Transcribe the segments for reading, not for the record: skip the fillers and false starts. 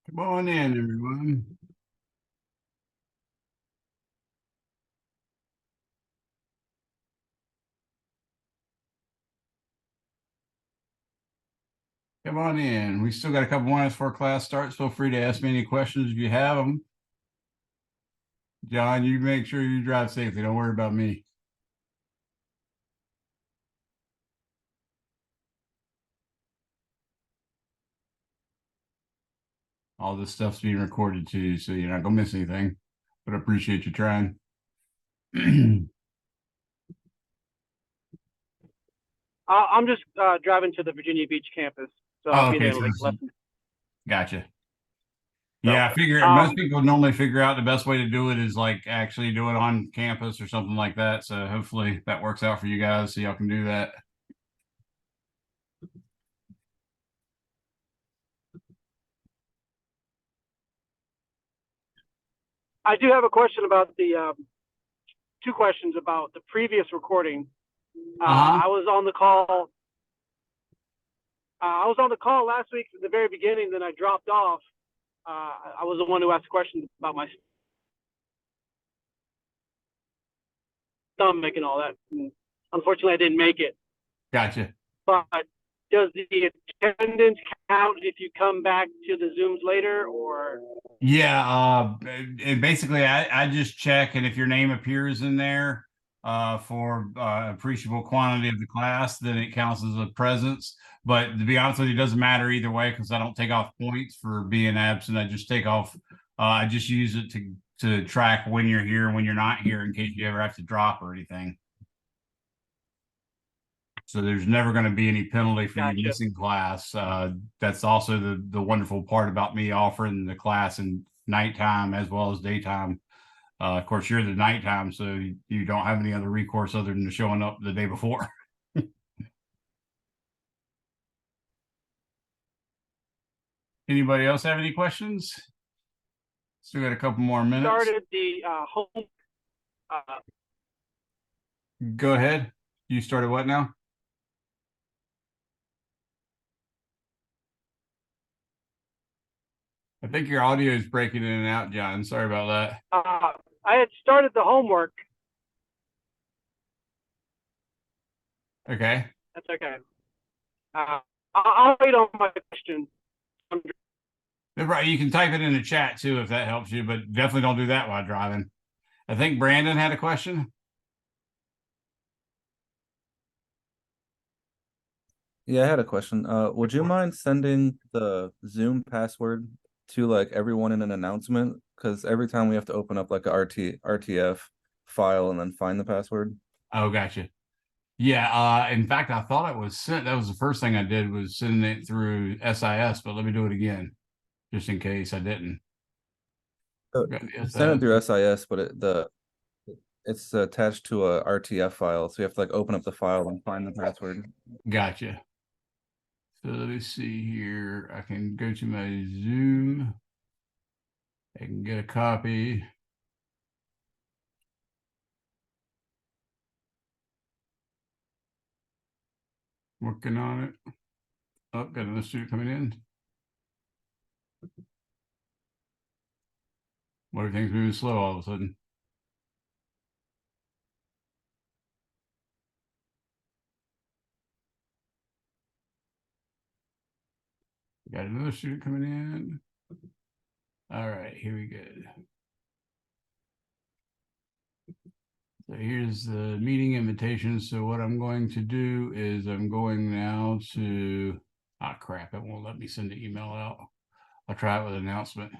Come on in, everyone. Come on in. We still got a couple minutes before class starts. Feel free to ask me any questions if you have them. John, you make sure you drive safely. Don't worry about me. All this stuff's being recorded too, so you're not gonna miss anything. But I appreciate you trying. I'm just driving to the Virginia Beach campus, so I'll Oh, be there okay, in so like less than gotcha. so. Yeah, I figure most people normally figure out the best way to do it is like actually do it on campus or something like that. So hopefully that works out for you guys so y'all can do that. I do have a question about the two questions about the previous recording. Uh-huh. I was on the call. I was on the call last week at the very beginning, then I dropped off. I was the one who asked questions about my stomach and all that. And unfortunately, I didn't make it. Gotcha. But does the attendance count if you come back to the Zooms later, or? Yeah, and basically I just check, and if your name appears in there for appreciable quantity of the class, then it counts as a presence. But to be honest with you, it doesn't matter either way because I don't take off points for being absent. I just take off I just use it to track when you're here and when you're not here in case you ever have to drop or anything. So there's never going to be any penalty for you Gotcha. missing class. That's also the wonderful part about me offering the class in nighttime as well as daytime. Of course, you're the nighttime, so you don't have any other recourse other than showing up the day before. Anybody else have any questions? Still got a couple more minutes. Started the home. Uh, Go ahead. You started what now? I think your audio is breaking in and out, John. Sorry about that. I had started the homework. Okay. That's okay. I'll wait on my question. Right. You can type it in the chat too if that helps you, but definitely don't do that while driving. I think Brandon had a question. Yeah, I had a question. Would you mind sending the Zoom password to like everyone in an announcement? Because every time we have to open up like a RTF file and then find the password. Oh, gotcha. Yeah. In fact, I thought it was sent. That was the first thing I did was sending it through SIS, but let me do it again just in case I didn't. Send it through SIS, but it's attached to a RTF file, so you have to like open up the file and find the password. Gotcha. So let me see here. I can go to my Zoom. I can get a copy. Working on it. Oh, got another student coming in. Well, everything's moving slow all of a sudden. Got another student coming in. All right, here we go. So here's the meeting invitation. So what I'm going to do is I'm going now to, crap, it won't let me send the email out. I'll try it with an announcement.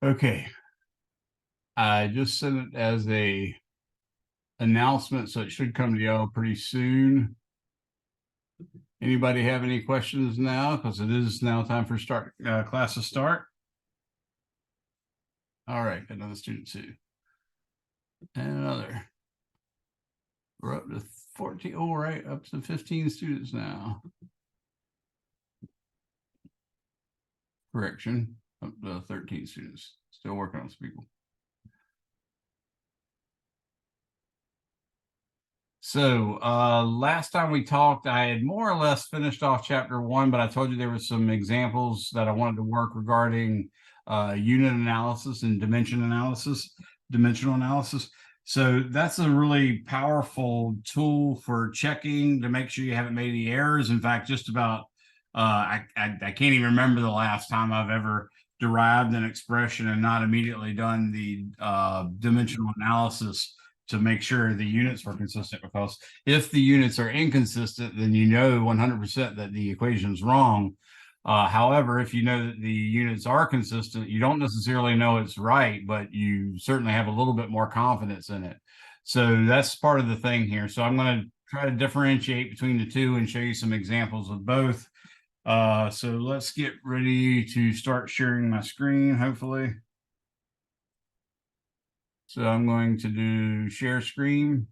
Okay. I just sent it as a announcement, so it should come to y'all pretty soon. Anybody have any questions now? Because it is now time for class to start. All right, another student too. And another. We're up to 14. All right, up to 15 students now. Correction, up to 13 students. Still working on some people. So last time we talked, I had more or less finished off chapter 1, but I told you there were some examples that I wanted to work regarding unit analysis and dimensional analysis. So that's a really powerful tool for checking to make sure you haven't made any errors. In fact, just about I can't even remember the last time I've ever derived an expression and not immediately done the dimensional analysis to make sure the units were consistent, because if the units are inconsistent, then you know 100% that the equation is wrong. However, if you know that the units are consistent, you don't necessarily know it's right, but you certainly have a little bit more confidence in it. So that's part of the thing here. So I'm going to try to differentiate between the two and show you some examples of both. So let's get ready to start sharing my screen, hopefully. So I'm going to do share screen.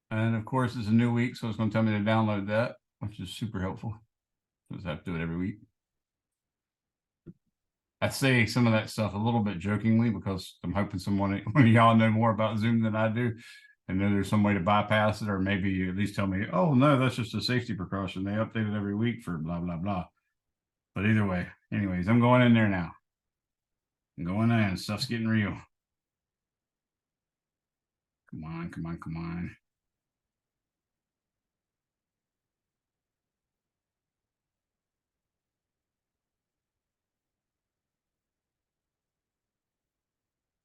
And of course, it's a new week, so it's going to tell me to download that, which is super helpful. Because I have to do it every week. I say some of that stuff a little bit jokingly because I'm hoping one of y'all know more about Zoom than I do, and know there's some way to bypass it, or maybe you at least tell me, oh, no, that's just a safety precaution. They update it every week for blah, blah, blah. But either way, anyways, I'm going in there now. I'm going in. Stuff's getting real. Come on, come on, come on.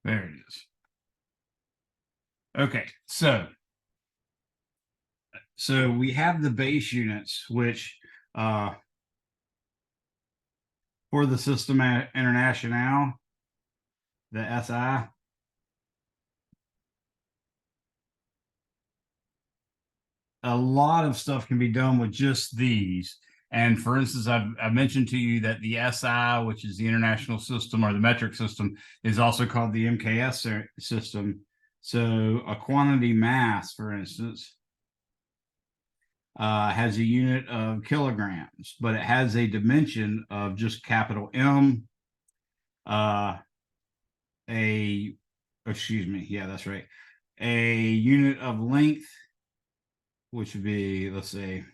There it is. Okay, so we have the base units, which for the System International, the SI, a lot of stuff can be done with just these. And for instance, I've mentioned to you that the SI, which is the international system or the metric system, is also called the MKS system. So a quantity mass, for instance, has a unit of kilograms, but it has a dimension of just capital M. Excuse me, yeah, that's right. A unit of length, which would be, let's say,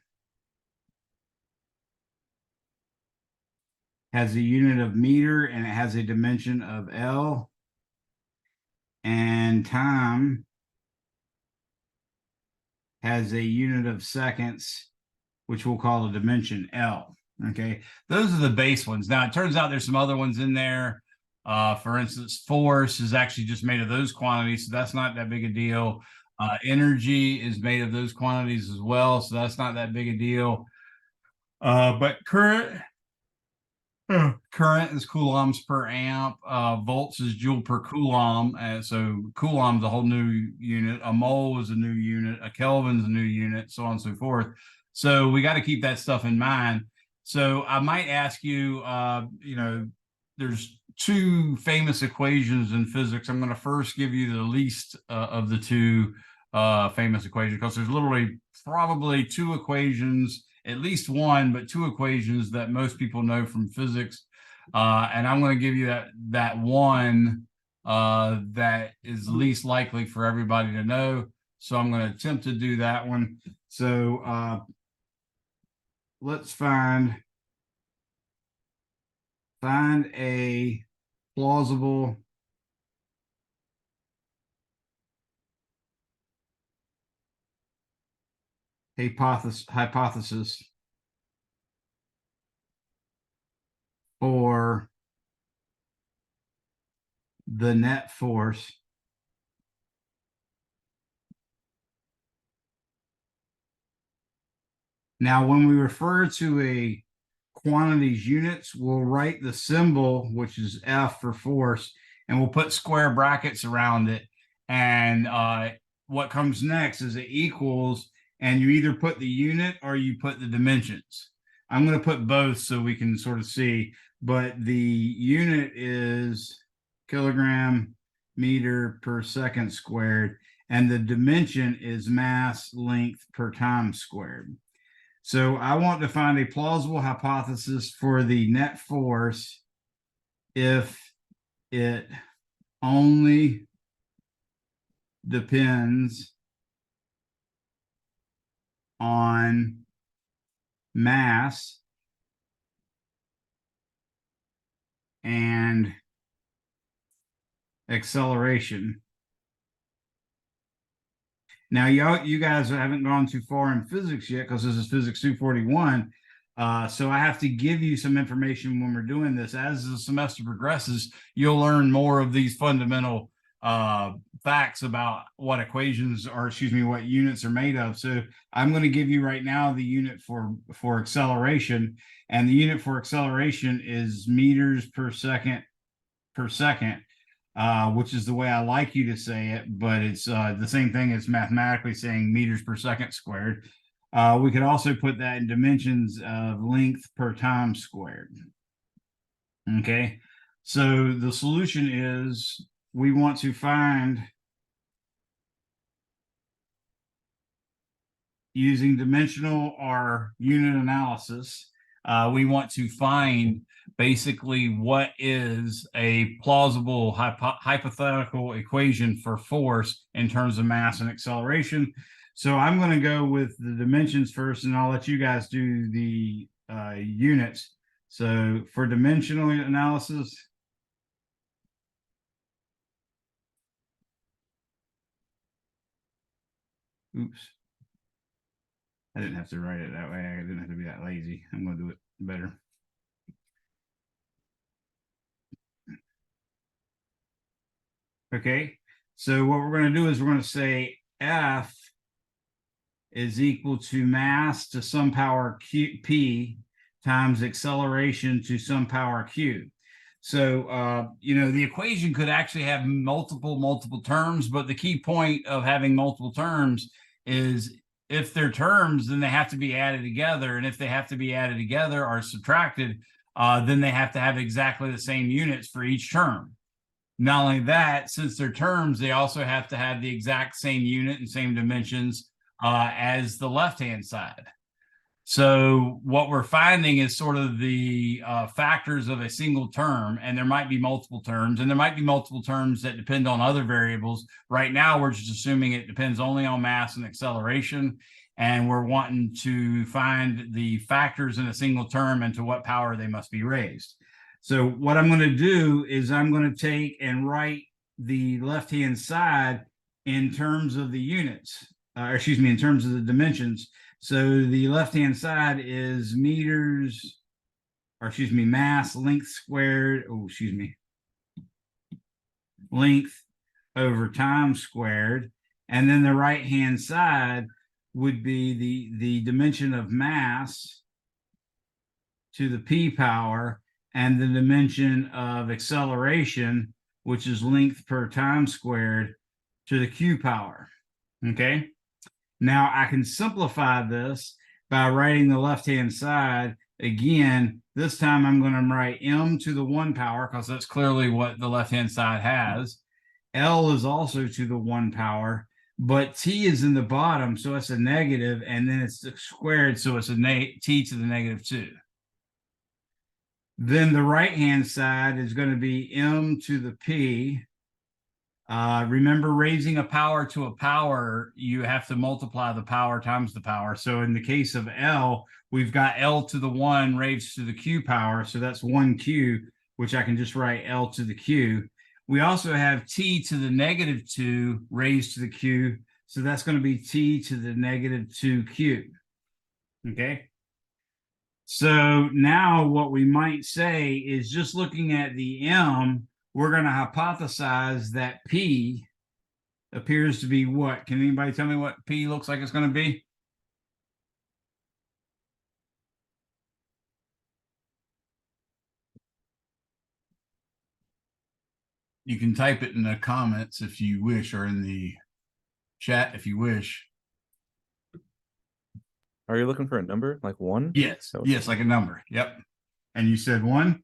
has a unit of meter, and it has a dimension of L. And time has a unit of seconds, which we'll call a dimension L. Okay, those are the base ones. Now, it turns out there's some other ones in there. For instance, force is actually just made of those quantities, so that's not that big a deal. Energy is made of those quantities as well, so that's not that big a deal. But current is coulombs per amp. Volts is joule per coulomb. And so coulomb's a whole new unit. A mole is a new unit. A Kelvin's a new unit, so on and so forth. So we got to keep that stuff in mind. So I might ask you, there's two famous equations in physics. I'm going to first give you the least of the two famous equations, because there's literally probably two equations, at least one, but two equations that most people know from physics. And I'm going to give you that one that is least likely for everybody to know. So I'm going to attempt to do that one. So let's find a plausible hypothesis for the net force Now, when we refer to a quantities units, we'll write the symbol, which is F for force, and we'll put square brackets around it. And what comes next is it equals, and you either put the unit or you put the dimensions. I'm going to put both so we can sort of see, but the unit is kilogram meter per second squared, and the dimension is mass length per time squared. So I want to find a plausible hypothesis for the net force if it only depends on mass and acceleration. Now, you guys haven't gone too far in physics yet because this is physics 241. So I have to give you some information when we're doing this. As the semester progresses, you'll learn more of these fundamental facts about what equations, or excuse me, what units are made of. So I'm going to give you right now the unit for acceleration, and the unit for acceleration is meters per second, which is the way I like you to say it, but it's the same thing as mathematically saying meters per second squared. We could also put that in dimensions of length per time squared. Okay, so the solution is we want to find, using dimensional or unit analysis, we want to find basically what is a plausible hypothetical equation for force in terms of mass and acceleration. So I'm going to go with the dimensions first, and I'll let you guys do the units. So for dimensional analysis, oops, I didn't have to write it that way. I didn't have to be that lazy. I'm going to do it better. Okay, so what we're going to do is we're going to say F is equal to mass to some power q p times acceleration to some power q. So, the equation could actually have multiple terms, but the key point of having multiple terms is if they're terms, then they have to be added together. And if they have to be added together or subtracted, then they have to have exactly the same units for each term. Not only that, since they're terms, they also have to have the exact same unit and same dimensions as the left-hand side. So what we're finding is sort of the factors of a single term, and there might be multiple terms, and there might be multiple terms that depend on other variables. Right now, we're just assuming it depends only on mass and acceleration, and we're wanting to find the factors in a single term and to what power they must be raised. So what I'm going to do is I'm going to take and write the left-hand side in terms of the units, in terms of the dimensions. So the left-hand side is meters, mass length squared, length over time squared. And then the right-hand side would be the dimension of mass to the p power, and the dimension of acceleration, which is length per time squared, to the q power. Okay. Now I can simplify this by writing the left-hand side again. This time I'm going to write m to the 1 power because that's clearly what the left-hand side has. L is also to the 1 power, but t is in the bottom, so it's a negative, and then it's squared, so it's a t to the negative 2. Then the right-hand side is going to be m to the p. Remember, raising a power to a power, you have to multiply the power times the power. So in the case of L, we've got L to the 1 raised to the q power. So that's 1q, which I can just write L to the q. We also have t to the negative 2 raised to the q. So that's going to be t to the negative 2q. Okay. So now what we might say is, just looking at the m, we're going to hypothesize that P appears to be what? Can anybody tell me what P looks like it's going to be? You can type it in the comments if you wish, or in the chat if you wish. Are you looking for a number like 1? Yes, yes, like a number. Yep. And you said 1?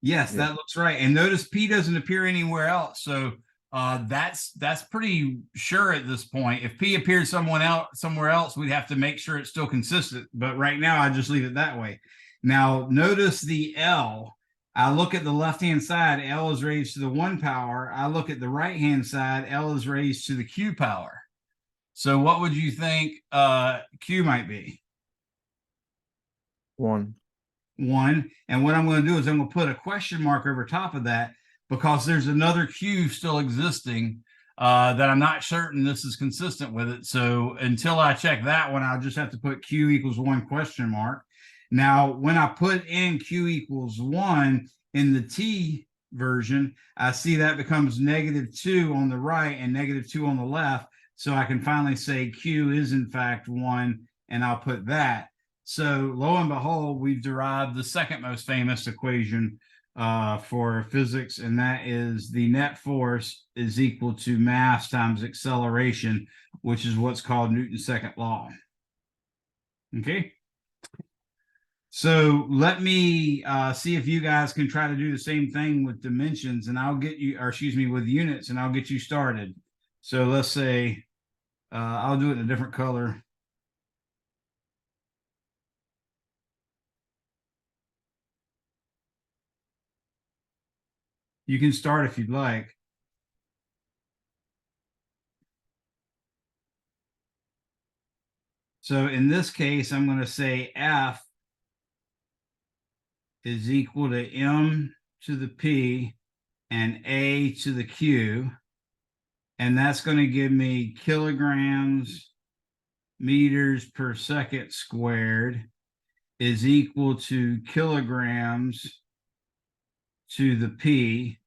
Yes, Yeah. that looks right. And notice P doesn't appear anywhere else. So that's pretty sure at this point. If P appears somewhere else, we'd have to make sure it's still consistent. But right now, I just leave it that way. Now, notice the L. I look at the left-hand side, L is raised to the 1 power. I look at the right-hand side, L is raised to the Q power. So what would you think Q might be? 1. 1. And what I'm going to do is I'm going to put a question mark over top of that because there's another Q still existing that I'm not certain this is consistent with it. So until I check that one, I'll just have to put Q equals 1 question mark. Now, when I put in Q equals 1 in the T version, I see that becomes -2 on the right and -2 on the left. So I can finally say Q is in fact 1, and I'll put that. So lo and behold, we've derived the second most famous equation for physics, and that is the net force is equal to mass times acceleration, which is what's called Newton's second law. Okay. So let me see if you guys can try to do the same thing with dimensions, and I'll get you, or excuse me, with units, and I'll get you started. So let's say I'll do it in a different color. You can start if you'd like. So in this case, I'm going to say F is equal to M to the P and A to the Q. And that's going to give me kilograms meters per second squared is equal to kilograms to the P,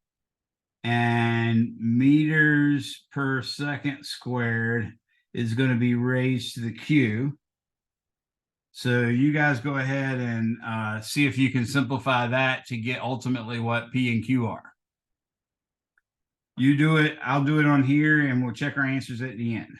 and meters per second squared is going to be raised to the Q. So you guys go ahead and see if you can simplify that to get ultimately what P and Q are. You do it, I'll do it on here, and we'll check our answers at the end.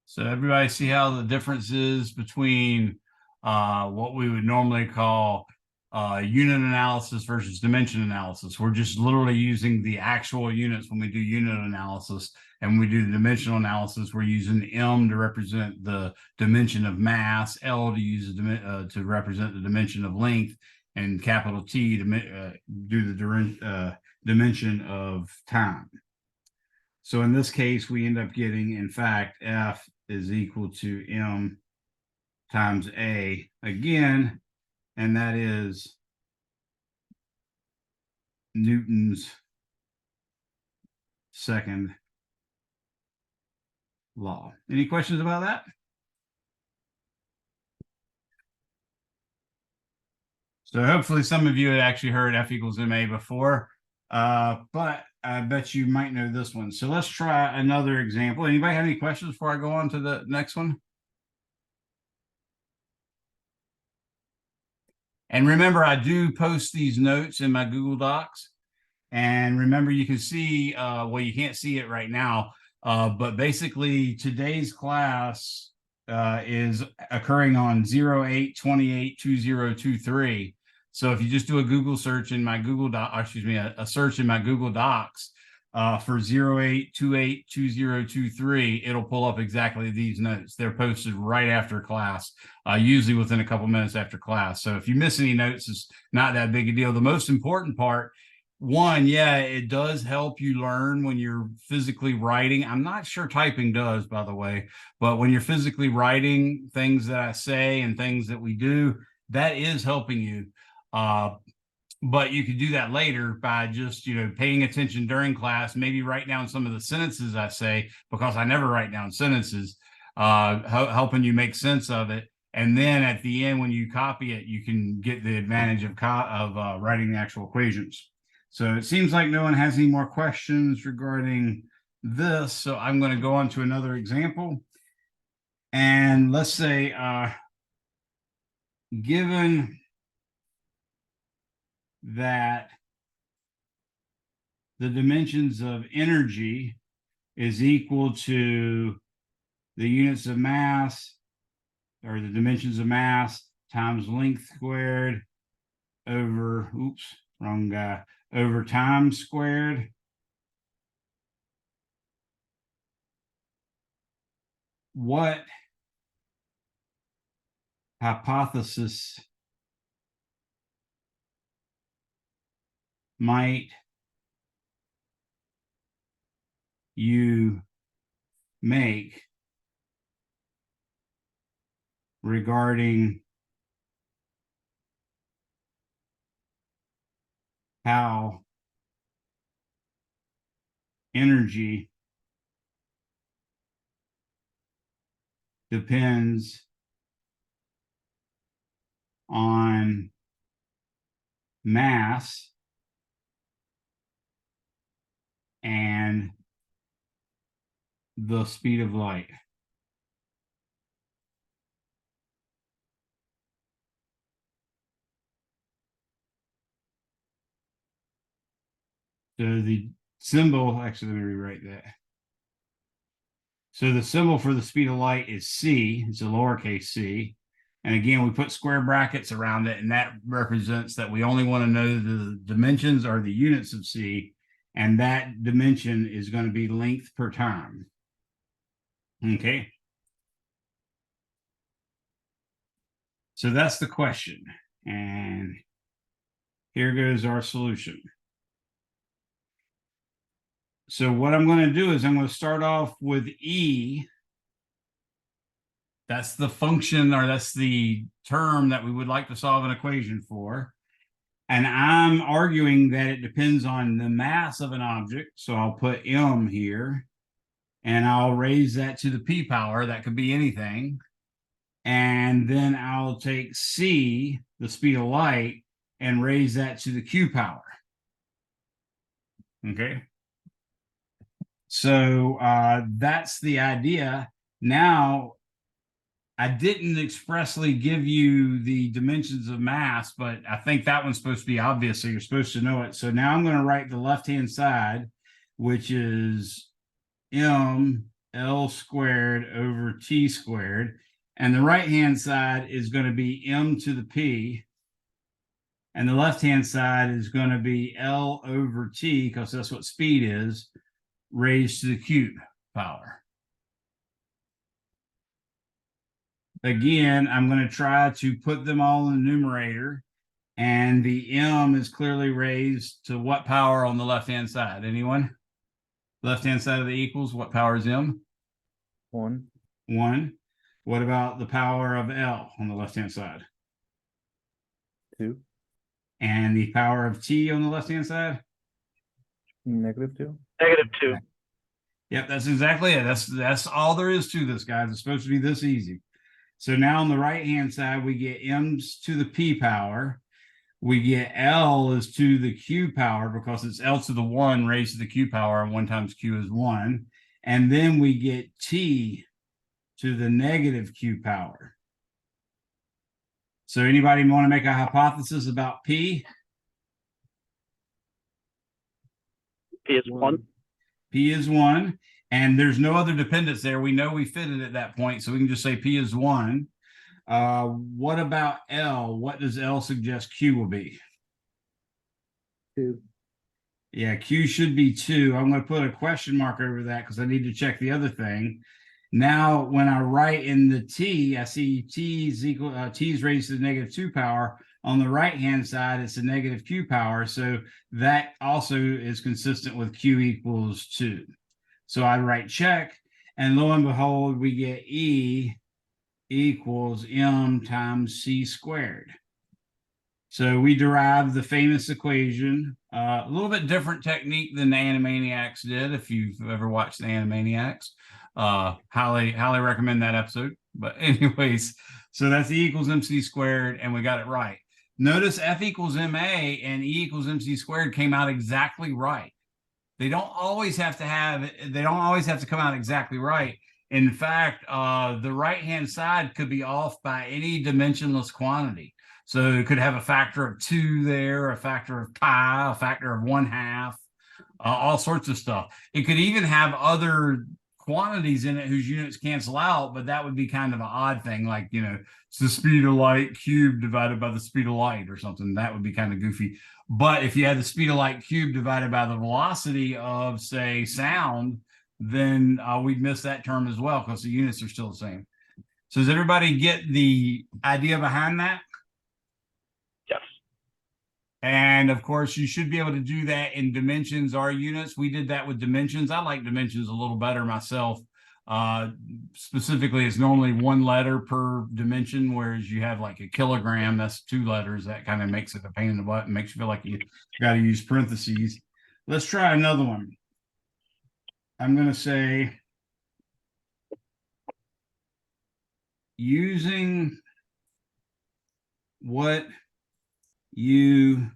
So everybody see how the difference is between what we would normally call unit analysis versus dimension analysis. We're just literally using the actual units when we do unit analysis, and when we do the dimensional analysis, we're using M to represent the dimension of mass, L to use to represent the dimension of length, and capital T to do the dimension of time. So in this case, we end up getting, in fact, F is equal to M times A again, and that is Newton's second law. Any questions about that? So hopefully some of you had actually heard F equals MA before, but I bet you might know this one. So let's try another example. Anybody have any questions before I go on to the next one? And remember, I do post these notes in my Google Docs. And remember, you can see, well, you can't see it right now, but basically today's class is occurring on 08/28/2023. So if you just do a Google search in my Google Doc, excuse me, a search in my Google Docs for 08/28/2023, it'll pull up exactly these notes. They're posted right after class, usually within a couple minutes after class. So if you miss any notes, it's not that big a deal. The most important part one, yeah, it does help you learn when you're physically writing. I'm not sure typing does, by the way, but when you're physically writing things that I say and things that we do, that is helping you. But you could do that later by just, paying attention during class, maybe write down some of the sentences I say, because I never write down sentences, helping you make sense of it. And then at the end, when you copy it, you can get the advantage of writing the actual equations. So it seems like no one has any more questions regarding this. So I'm going to go on to another example. And let's say, given that the dimensions of energy is equal to the units of mass, or the dimensions of mass, times length squared over, wrong guy, over time squared. What hypothesis might you make regarding how energy depends on mass and the speed of light? So the symbol, actually, let me rewrite that. So the symbol for the speed of light is c. It's a lowercase c. And again, we put square brackets around it, and that represents that we only want to know the dimensions or the units of c, and that dimension is going to be length per time. Okay. So that's the question. And here goes our solution. So what I'm going to do is I'm going to start off with E. That's the function, or that's the term that we would like to solve an equation for. And I'm arguing that it depends on the mass of an object. So I'll put M here, and I'll raise that to the P power. That could be anything. And then I'll take C, the speed of light, and raise that to the Q power. Okay. So that's the idea. Now, I didn't expressly give you the dimensions of mass, but I think that one's supposed to be obvious, so you're supposed to know it. So now I'm going to write the left-hand side, which is m L squared over T squared. And the right-hand side is going to be m to the P. And the left-hand side is going to be L over T, because that's what speed is, raised to the Q power. Again, I'm going to try to put them all in the numerator, and the M is clearly raised to what power on the left-hand side? Anyone? Left-hand side of the equals, what power is M? 1. 1. What about the power of L on the left-hand side? 2. And the power of T on the left-hand side? -2. -2. Yep, that's exactly it. That's all there is to this, guys. It's supposed to be this easy. So now on the right-hand side, we get M's to the P power. We get L is to the Q power, because it's L to the 1 raised to the Q power, and 1 times Q is 1. And then we get T to the negative Q power. So anybody want to make a hypothesis about P? P is 1. P is 1, and there's no other dependence there. We know we fit it at that point, so we can just say P is 1. What about L? What does L suggest Q will be? 2. Yeah, Q should be 2. I'm going to put a question mark over that because I need to check the other thing. Now, when I write in the T, I see T is raised to the -2 power. On the right-hand side, it's a negative q power. So that also is consistent with q equals 2. So I write check, and lo and behold, we get E equals m times c squared. So we derived the famous equation, a little bit different technique than the Animaniacs did. If you've ever watched the Animaniacs, highly recommend that episode. But anyways, so that's E equals mc squared, and we got it right. Notice F equals ma and E equals mc squared came out exactly right. They don't always have to come out exactly right. In fact, the right-hand side could be off by any dimensionless quantity. So it could have a factor of 2 there, a factor of pi, a factor of 1/2, all sorts of stuff. It could even have other quantities in it whose units cancel out, but that would be kind of an odd thing, like, it's the speed of light cubed divided by the speed of light or something. That would be kind of goofy. But if you had the speed of light cubed divided by the velocity of, say, sound, then we'd miss that term as well because the units are still the same. So does everybody get the idea behind that? Yes. And of course, you should be able to do that in dimensions or units. We did that with dimensions. I like dimensions a little better myself. Specifically, it's normally 1 letter per dimension, whereas you have like a kilogram, that's 2 letters. That kind of makes it a pain in the butt and makes you feel like you got to use parentheses. Let's try another one. I'm going to say using what you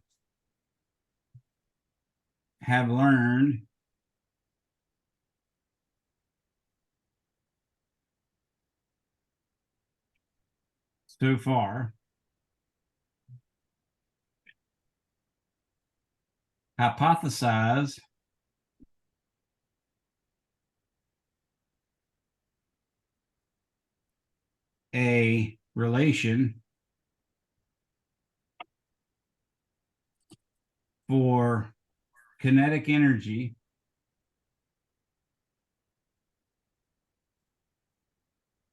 have learned so far, hypothesize a relation for kinetic energy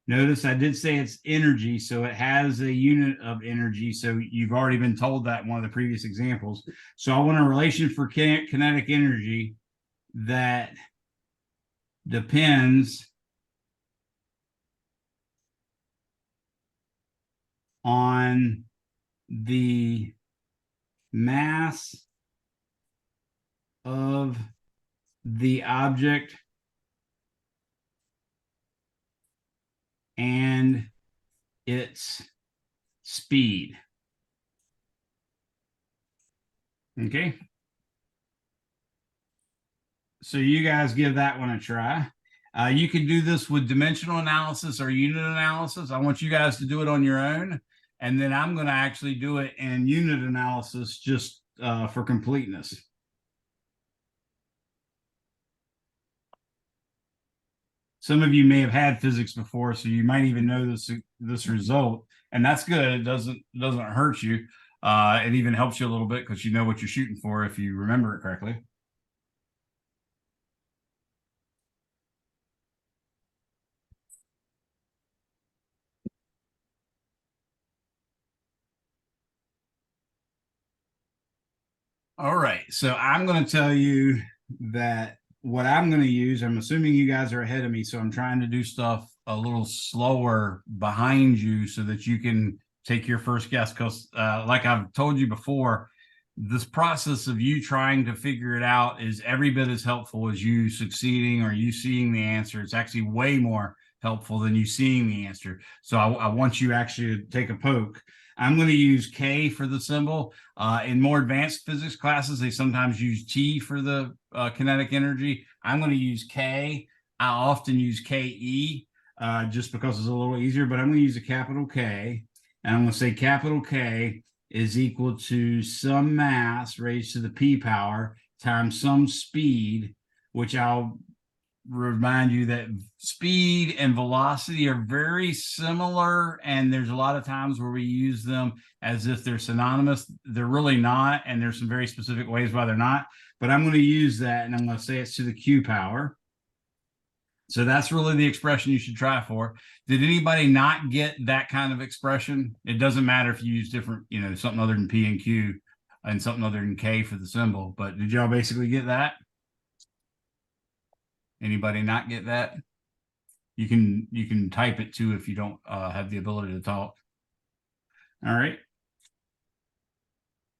Notice I did say it's energy, so it has a unit of energy. So you've already been told that in one of the previous examples. So I want a relation for kinetic energy that depends on the mass of the object and its speed. Okay. So you guys give that one a try. You can do this with dimensional analysis or unit analysis. I want you guys to do it on your own. And then I'm going to actually do it in unit analysis just for completeness. Some of you may have had physics before, so you might even know this result, and that's good. It doesn't hurt you. It even helps you a little bit because you know what you're shooting for if you remember it correctly. All right, so I'm going to tell you that what I'm going to use, I'm assuming you guys are ahead of me, so I'm trying to do stuff a little slower behind you so that you can take your first guess. Because like I've told you before, this process of you trying to figure it out is every bit as helpful as you succeeding or you seeing the answer. It's actually way more helpful than you seeing the answer. So I want you actually to take a poke. I'm going to use K for the symbol. In more advanced physics classes, they sometimes use T for the kinetic energy. I'm going to use K. I often use KE just because it's a little easier, but I'm going to use a capital K. And I'm going to say capital K is equal to some mass raised to the P power times some speed, which I'll remind you that speed and velocity are very similar, and there's a lot of times where we use them as if they're synonymous. They're really not, and there's some very specific ways why they're not, but I'm going to use that, and I'm going to say it's to the Q power. So that's really the expression you should try for. Did anybody not get that kind of expression? It doesn't matter if you use different, something other than P and Q and something other than K for the symbol, but did y'all basically get that? Anybody not get that? You can type it too if you don't have the ability to talk. All right.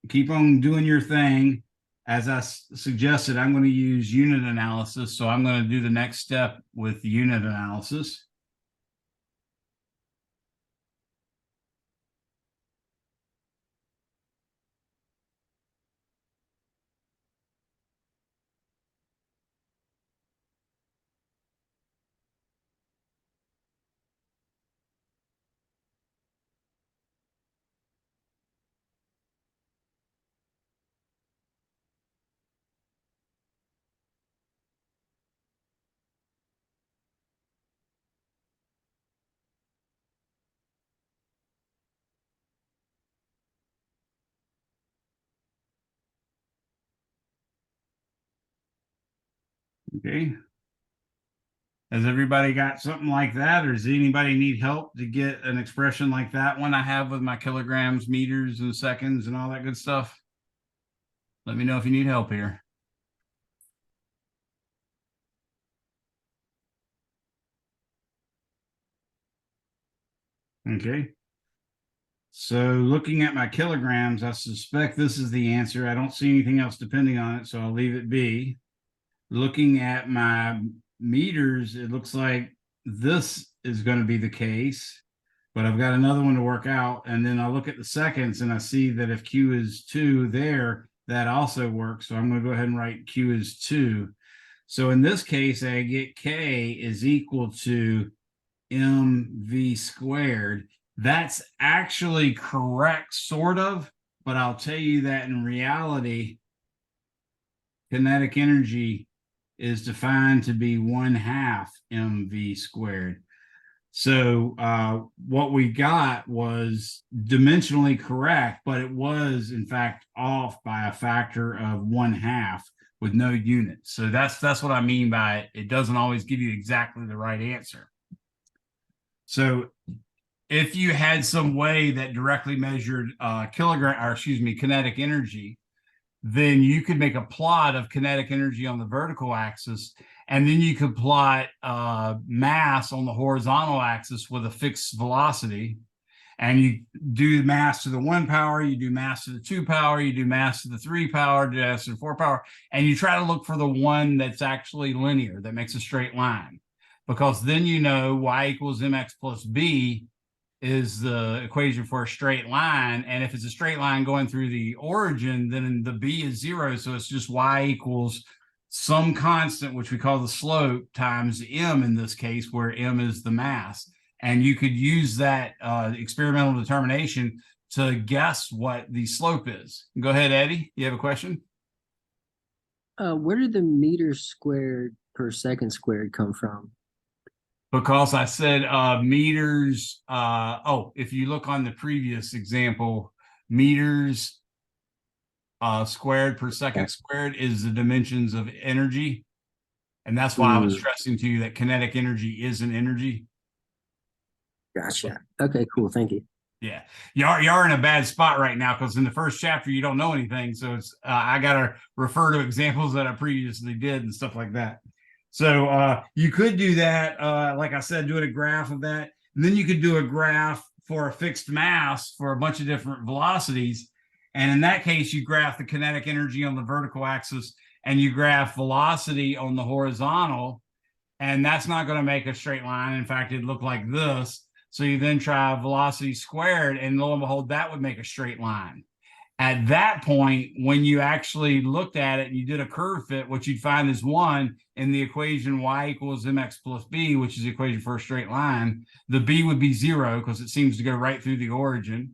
Keep on doing your thing. As I suggested, I'm going to use unit analysis. So I'm going to do the next step with unit analysis. Okay. Has everybody got something like that, or does anybody need help to get an expression like that one I have with my kilograms, meters, and seconds and all that good stuff? Let me know if you need help here. Okay. So looking at my kilograms, I suspect this is the answer. I don't see anything else depending on it, so I'll leave it be. Looking at my meters, it looks like this is going to be the case, but I've got another one to work out. And then I look at the seconds and I see that if Q is 2 there, that also works. So I'm going to go ahead and write Q is 2. So in this case, I get K is equal to mv squared. That's actually correct, sort of, but I'll tell you that in reality, kinetic energy is defined to be 1/2 mv squared. So what we got was dimensionally correct, but it was in fact off by a factor of 1/2 with no units. So that's what I mean by it. It doesn't always give you exactly the right answer. So if you had some way that directly measured kinetic energy, then you could make a plot of kinetic energy on the vertical axis, and then you could plot mass on the horizontal axis with a fixed velocity. And you do mass to the 1 power, you do mass to the 2 power, you do mass to the 3 power, mass to the 4 power, and you try to look for the one that's actually linear, that makes a straight line. Because then you know y equals mx plus b is the equation for a straight line. And if it's a straight line going through the origin, then the b is 0. So it's just y equals some constant, which we call the slope, times m in this case, where m is the mass. And you could use that experimental determination to guess what the slope is. Go ahead, Eddie. You have a question? Where did the meters squared per second squared come from? Because I said meters. If you look on the previous example, meters squared per second squared is the dimensions of energy. And that's why I was stressing to you that kinetic energy is an energy. Gotcha. Okay, cool. Thank you. Yeah, you are in a bad spot right now because in the first chapter you don't know anything. So it's I gotta refer to examples that I previously did and stuff like that. So you could do that, like I said, doing a graph of that. And then you could do a graph for a fixed mass for a bunch of different velocities. And in that case, you graph the kinetic energy on the vertical axis and you graph velocity on the horizontal. And that's not going to make a straight line. In fact, it'd look like this. So you then try velocity squared, and lo and behold, that would make a straight line. At that point, when you actually looked at it and you did a curve fit, what you'd find is 1 in the equation y equals mx plus b, which is the equation for a straight line. The b would be 0 because it seems to go right through the origin.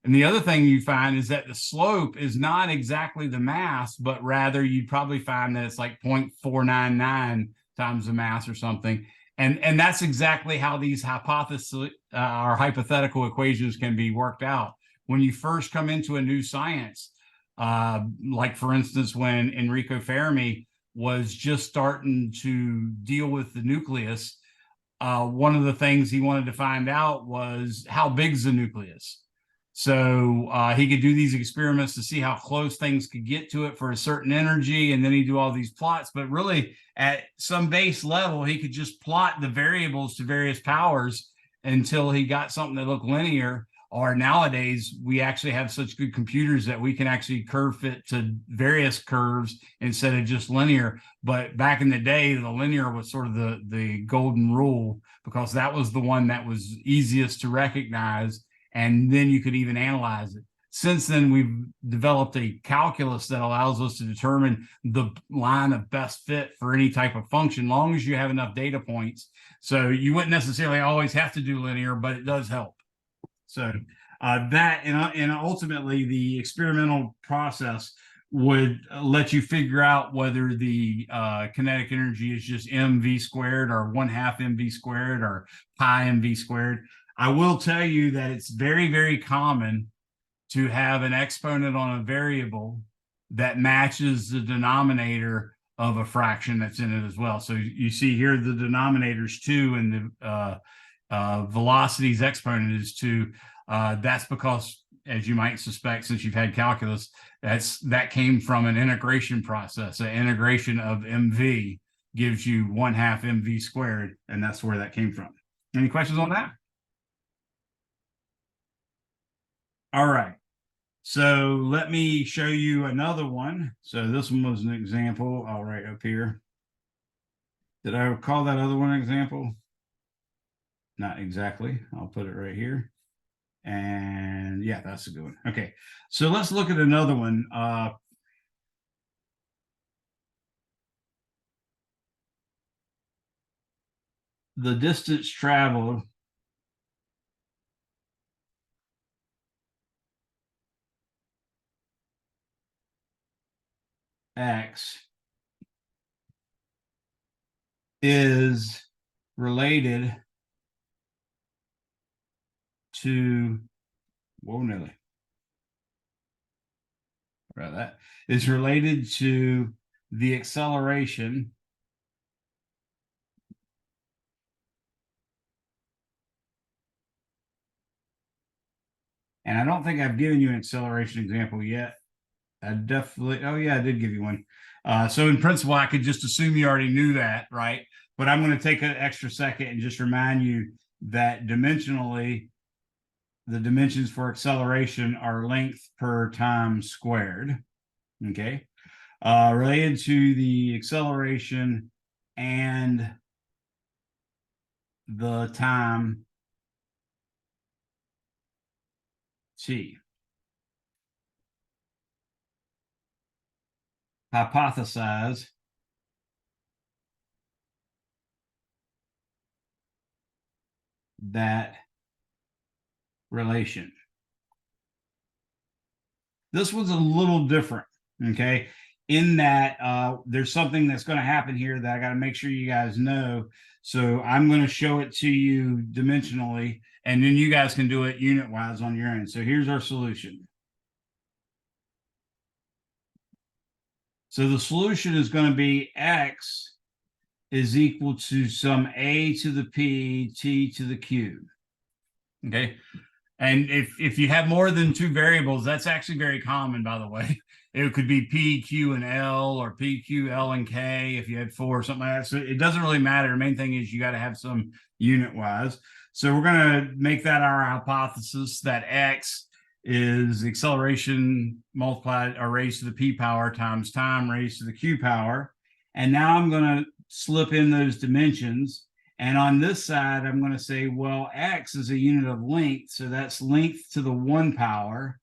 And the other thing you find is that the slope is not exactly the mass, but rather you'd probably find that it's like 0.499 times the mass or something. And that's exactly how these hypotheses or hypothetical equations can be worked out. When you first come into a new science, like for instance, when Enrico Fermi was just starting to deal with the nucleus, one of the things he wanted to find out was how big's the nucleus. So he could do these experiments to see how close things could get to it for a certain energy, and then he'd do all these plots. But really, at some base level, he could just plot the variables to various powers until he got something that looked linear. Or nowadays, we actually have such good computers that we can actually curve fit to various curves instead of just linear. But back in the day, the linear was sort of the golden rule, because that was the one that was easiest to recognize, and then you could even analyze it. Since then, we've developed a calculus that allows us to determine the line of best fit for any type of function, long as you have enough data points. So you wouldn't necessarily always have to do linear, but it does help. So that and ultimately the experimental process would let you figure out whether the kinetic energy is just mv squared or 1/2 mv squared or pi mv squared. I will tell you that it's very, very common to have an exponent on a variable that matches the denominator of a fraction that's in it as well. So you see here the denominator's 2 and the velocity's exponent is 2. That's because, as you might suspect, since you've had calculus, that came from an integration process. An integration of mv gives you 1/2 mv squared, and that's where that came from. Any questions on that? All right. So let me show you another one. So this one was an example. I'll write up here. Did I call that other one an example? Not exactly. I'll put it right here. And yeah, that's a good one. Okay, so let's look at another one. The distance traveled x is related to, whoa, Nelly. Right, that is related to the acceleration and I don't think I've given you an acceleration example yet. I definitely, oh yeah, I did give you one. So in principle, I could just assume you already knew that, right? But I'm going to take an extra second and just remind you that dimensionally, the dimensions for acceleration are length per time squared. Okay. Related to the acceleration and the time t. Hypothesize that relation. This was a little different, okay, in that there's something that's going to happen here that I got to make sure you guys know. So I'm going to show it to you dimensionally, and then you guys can do it unit-wise on your own. So here's our solution. So the solution is going to be x is equal to some a to the p, t to the q. Okay. And if you have more than 2 variables, that's actually very common, by the way. It could be P, Q, and L, or P, Q, L, and K if you had 4 or something like that. So it doesn't really matter. The main thing is you got to have some unit-wise. So we're going to make that our hypothesis that x is acceleration multiplied or raised to the p power times time raised to the q power. And now I'm going to slip in those dimensions. And on this side, I'm going to say, well, x is a unit of length. So that's length to the 1 power.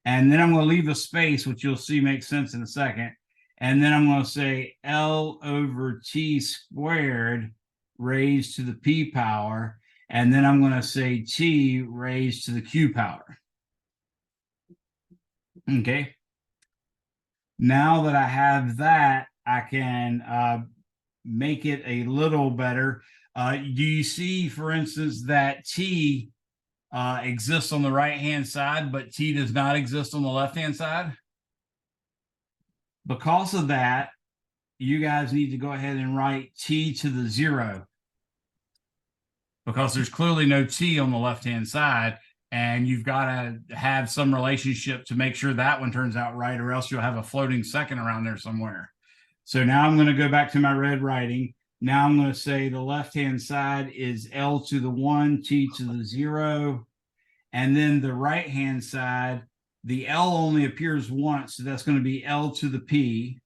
And then I'm going to leave a space, which you'll see makes sense in a second. And then I'm going to say L over T squared raised to the P power. And then I'm going to say T raised to the Q power. Okay. Now that I have that, I can make it a little better. Do you see, for instance, that T exists on the right-hand side, but T does not exist on the left-hand side? Because of that, you guys need to go ahead and write t to the 0, because there's clearly no t on the left-hand side, and you've got to have some relationship to make sure that one turns out right, or else you'll have a floating second around there somewhere. So now I'm going to go back to my red writing. Now I'm going to say the left-hand side is L to the 1, t to the 0. And then the right-hand side, the L only appears once, so that's going to be L to the P.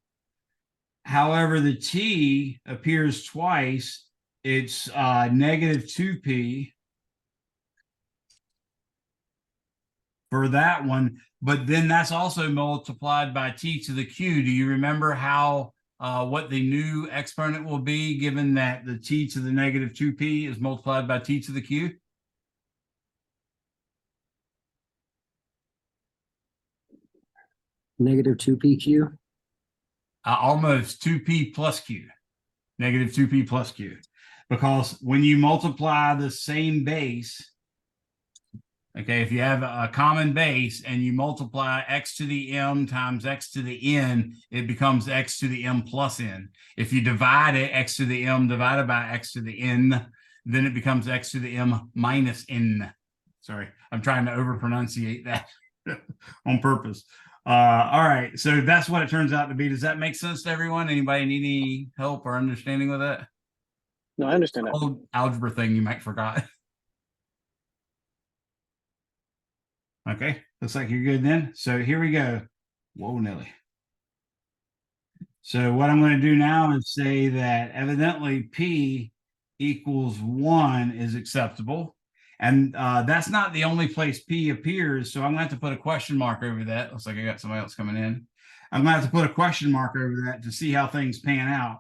However, the T appears twice. It's negative 2P for that one. But then that's also multiplied by T to the Q. Do you remember how what the new exponent will be, given that the T to the negative 2P is multiplied by T to the Q? Negative 2PQ. Almost 2P plus Q, negative 2P plus Q. Because when you multiply the same base, okay, if you have a common base and you multiply x to the m times x to the n, it becomes x to the m plus n. If you divide it, x to the m divided by x to the n, then it becomes x to the m minus n. Sorry, I'm trying to overpronunciate that on purpose. All right, so that's what it turns out to be. Does that make sense to everyone? Anybody need any help or understanding with that? No, I understand that. Old algebra thing you might forgot. Okay, looks like you're good then. So here we go. Whoa, Nelly. So what I'm going to do now is say that evidently P equals 1 is acceptable. And that's not the only place P appears. So I'm going to have to put a question mark over that. Looks like I got somebody else coming in. I'm going to have to put a question mark over that to see how things pan out.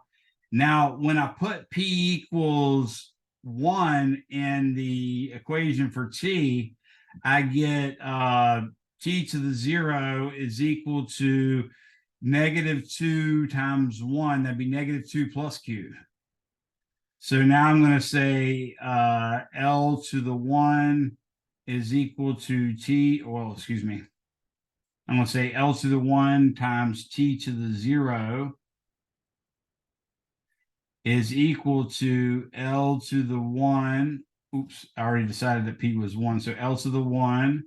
Now, when I put P equals 1 in the equation for T, I get T to the 0 is equal to negative 2 times 1. That'd be negative 2 plus Q. So now I'm going to say L to the 1 is equal to T, well, excuse me. I'm going to say L to the 1 times T to the 0 is equal to L to the 1. Oops, I already decided that P was 1. So L to the 1,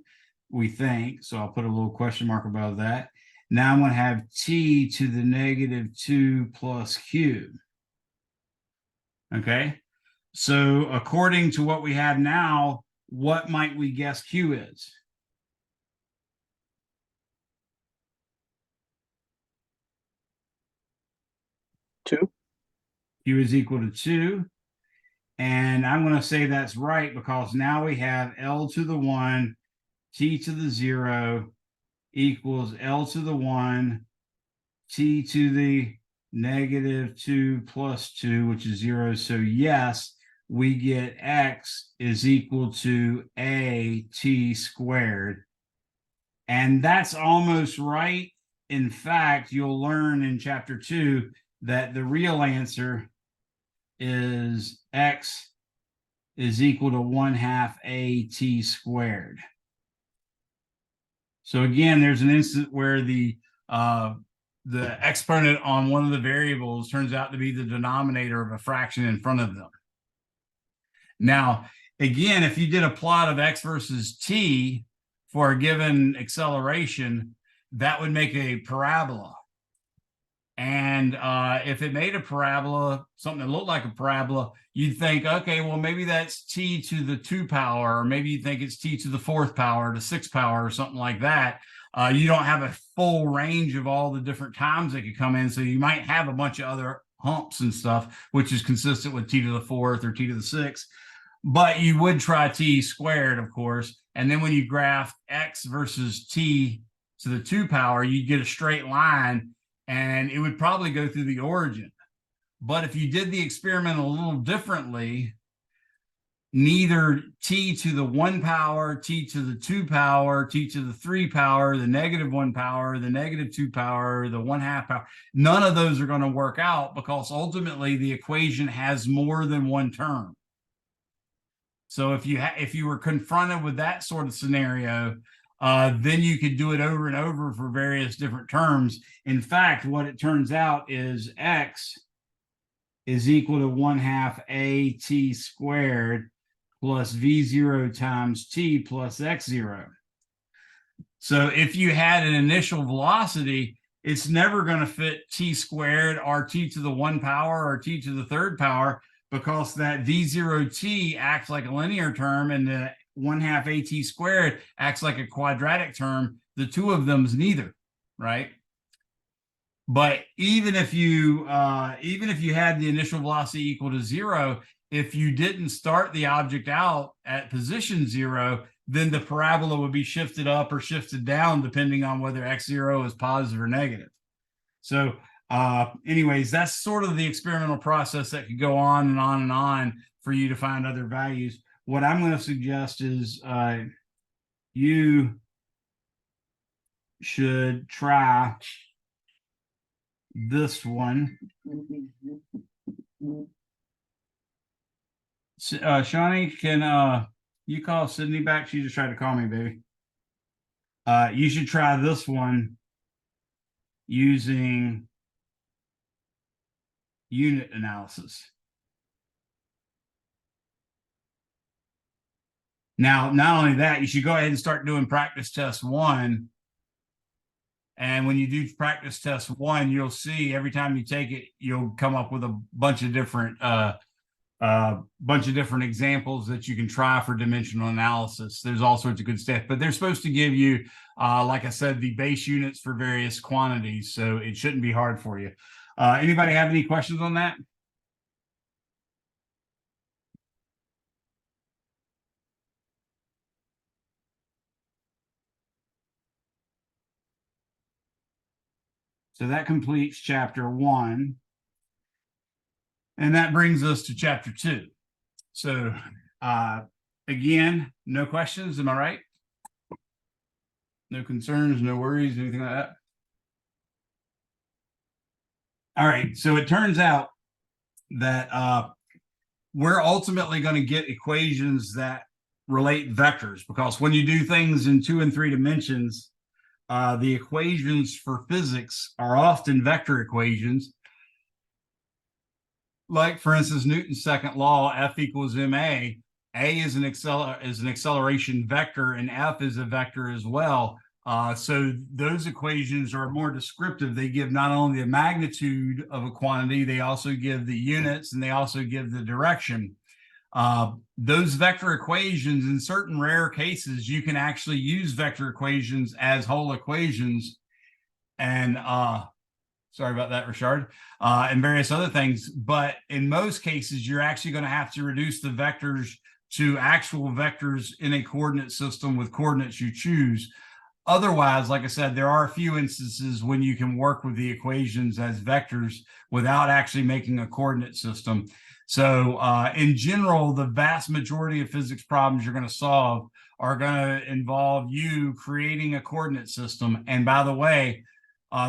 we think. So I'll put a little question mark above that. Now I'm going to have T to the negative 2 plus Q. Okay, so according to what we have now, what might we guess Q is? Two. Q is equal to 2. And I'm going to say that's right because now we have L to the 1, T to the 0 equals L to the 1, T to the negative 2 plus 2, which is 0. So yes, we get X is equal to AT squared. And that's almost right. In fact, you'll learn in chapter 2 that the real answer is X is equal to 1/2 AT squared. So again, there's an instance where the exponent on one of the variables turns out to be the denominator of a fraction in front of them. Now, again, if you did a plot of x versus t for a given acceleration, that would make a parabola. And if it made a parabola, something that looked like a parabola, you'd think, okay, well, maybe that's t to the 2 power, or maybe you think it's t to the 4th power, to 6 power, or something like that. You don't have a full range of all the different times that could come in. So you might have a bunch of other humps and stuff, which is consistent with t to the 4th or t to the 6th. But you would try t squared, of course. And then when you graph x versus t to the 2 power, you'd get a straight line, and it would probably go through the origin. But if you did the experiment a little differently, neither t to the 1 power, t to the 2 power, t to the 3 power, the negative 1 power, the negative 2 power, the 1/2 power, none of those are going to work out because ultimately the equation has more than one term. So if you were confronted with that sort of scenario, then you could do it over and over for various different terms. In fact, what it turns out is x is equal to 1/2 at squared plus v0 times t plus x0. So if you had an initial velocity, it's never going to fit t squared or t to the 1 power or t to the 3rd power, because that v0t acts like a linear term and the 1/2 at squared acts like a quadratic term. The two of them is neither, right? But even if you had the initial velocity equal to 0, if you didn't start the object out at position 0, then the parabola would be shifted up or shifted down depending on whether x0 is positive or negative. So anyways, that's sort of the experimental process that could go on and on and on for you to find other values. What I'm going to suggest is you should try this one. Shawnee, can you call Sydney back? She just tried to call me, baby. You should try this one using unit analysis. Now, not only that, you should go ahead and start doing practice test 1. And when you do practice test 1, you'll see every time you take it, you'll come up with a bunch of different examples that you can try for dimensional analysis. There's all sorts of good stuff, but they're supposed to give you, like I said, the base units for various quantities. So it shouldn't be hard for you. Anybody have any questions on that? So that completes chapter 1. And that brings us to chapter 2. So again, no questions, am I right? No concerns, no worries, anything like that? All right, so it turns out that we're ultimately going to get equations that relate vectors, because when you do things in 2 and 3 dimensions, the equations for physics are often vector equations. Like, for instance, Newton's second law, F equals ma. A is an acceleration vector, and F is a vector as well. So those equations are more descriptive. They give not only the magnitude of a quantity, they also give the units, and they also give the direction. Those vector equations, in certain rare cases, you can actually use vector equations as whole equations. And sorry about that, Richard, and various other things. But in most cases, you're actually going to have to reduce the vectors to actual vectors in a coordinate system with coordinates you choose. Otherwise, like I said, there are a few instances when you can work with the equations as vectors without actually making a coordinate system. So in general, the vast majority of physics problems you're going to solve are going to involve you creating a coordinate system. And by the way,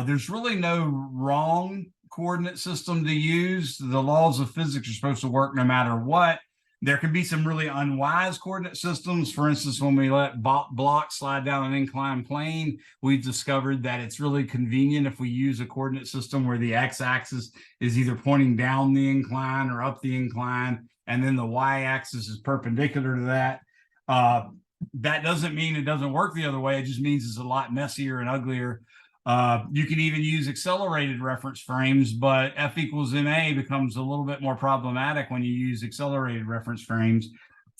there's really no wrong coordinate system to use. The laws of physics are supposed to work no matter what. There can be some really unwise coordinate systems. For instance, when we let blocks slide down an inclined plane, we've discovered that it's really convenient if we use a coordinate system where the x-axis is either pointing down the incline or up the incline, and then the y-axis is perpendicular to that. That doesn't mean it doesn't work the other way. It just means it's a lot messier and uglier. You can even use accelerated reference frames, but F equals ma becomes a little bit more problematic when you use accelerated reference frames.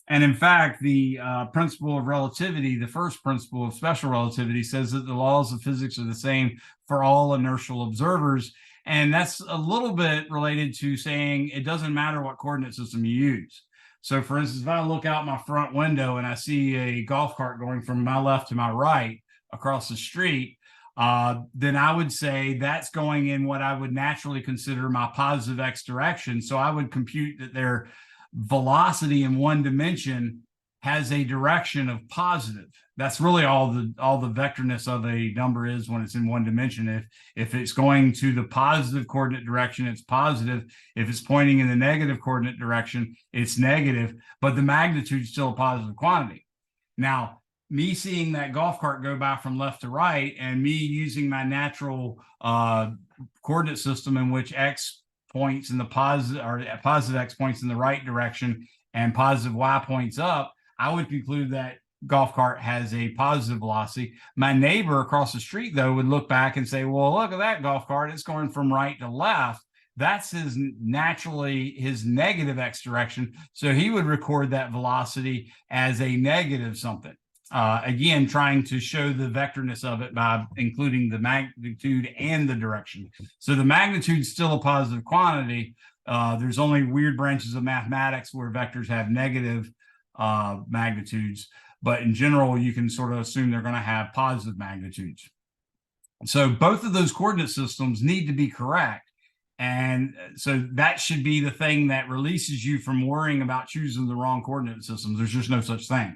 And in fact, the principle of relativity, the first principle of special relativity, says that the laws of physics are the same for all inertial observers. And that's a little bit related to saying it doesn't matter what coordinate system you use. So for instance, if I look out my front window and I see a golf cart going from my left to my right across the street, then I would say that's going in what I would naturally consider my positive x direction. So I would compute that their velocity in one dimension has a direction of positive. That's really all the vectorness of a number is when it's in one dimension. If it's going to the positive coordinate direction, it's positive. If it's pointing in the negative coordinate direction, it's negative, but the magnitude is still a positive quantity. Now, me seeing that golf cart go by from left to right and me using my natural coordinate system in which X points in the positive or positive X points in the right direction and positive Y points up, I would conclude that golf cart has a positive velocity. My neighbor across the street, though, would look back and say, well, look at that golf cart. It's going from right to left. That's his naturally his negative X direction. So he would record that velocity as a negative something. Again, trying to show the vectorness of it by including the magnitude and the direction. So the magnitude is still a positive quantity. There's only weird branches of mathematics where vectors have negative magnitudes, but in general, you can sort of assume they're going to have positive magnitudes. So both of those coordinate systems need to be correct. And so that should be the thing that releases you from worrying about choosing the wrong coordinate systems. There's just no such thing.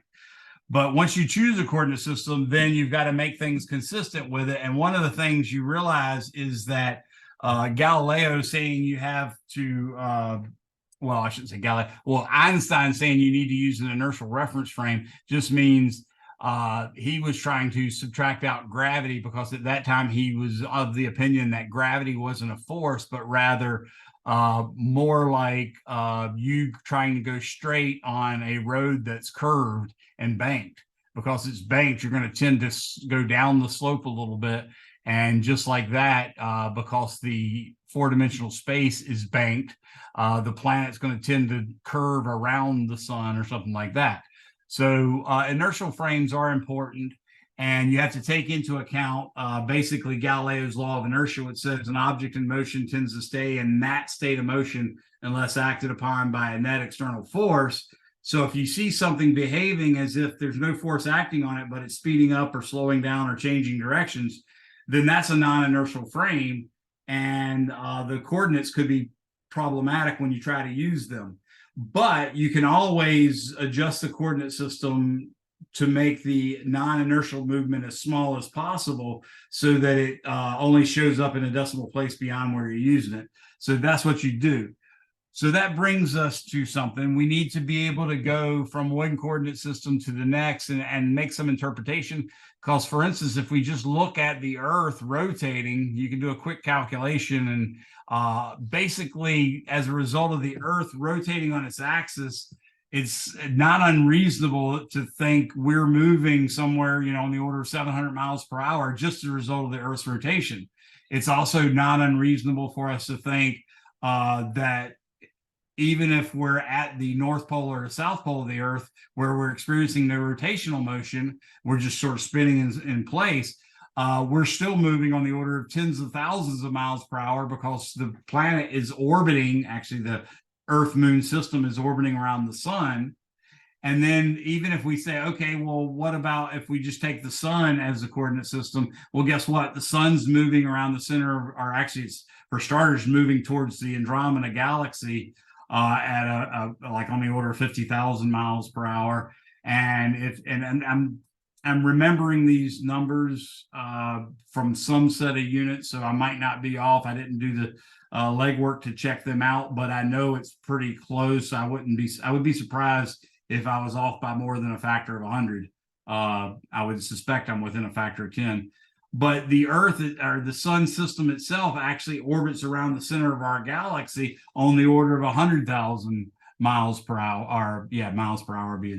But once you choose a coordinate system, then you've got to make things consistent with it. And one of the things you realize is that Galileo saying you have to, well, I shouldn't say Galileo. Well, Einstein saying you need to use an inertial reference frame just means he was trying to subtract out gravity, because at that time he was of the opinion that gravity wasn't a force, but rather more like you trying to go straight on a road that's curved and banked. Because it's banked, you're going to tend to go down the slope a little bit. And just like that, because the four-dimensional space is banked, the planet's going to tend to curve around the sun or something like that. So inertial frames are important, and you have to take into account basically Galileo's law of inertia, which says an object in motion tends to stay in that state of motion unless acted upon by a net external force. So if you see something behaving as if there's no force acting on it, but it's speeding up or slowing down or changing directions, then that's a non-inertial frame, and the coordinates could be problematic when you try to use them. But you can always adjust the coordinate system to make the non-inertial movement as small as possible so that it only shows up in a decimal place beyond where you're using it. So that's what you do. So that brings us to something. We need to be able to go from one coordinate system to the next and make some interpretation. Because, for instance, if we just look at the Earth rotating, you can do a quick calculation, and basically, as a result of the Earth rotating on its axis, it's not unreasonable to think we're moving somewhere, on the order of 700 miles per hour just as a result of the Earth's rotation. It's also not unreasonable for us to think that even if we're at the North Pole or the South Pole of the Earth, where we're experiencing no rotational motion, we're just sort of spinning in place, we're still moving on the order of tens of thousands of miles per hour, because the planet is orbiting, actually the Earth-Moon system is orbiting around the sun. And then even if we say, okay, well, what about if we just take the sun as a coordinate system? Well, guess what? The sun's moving around the center, or actually, it's, for starters, moving towards the Andromeda galaxy at like on the order of 50,000 miles per hour. And I'm remembering these numbers from some set of units, so I might not be off. I didn't do the legwork to check them out, but I know it's pretty close. I would be surprised if I was off by more than a factor of 100. I would suspect I'm within a factor of 10. But the Earth, or the sun system itself, actually orbits around the center of our galaxy on the order of 100,000 miles per hour. Or, yeah, miles per hour would be a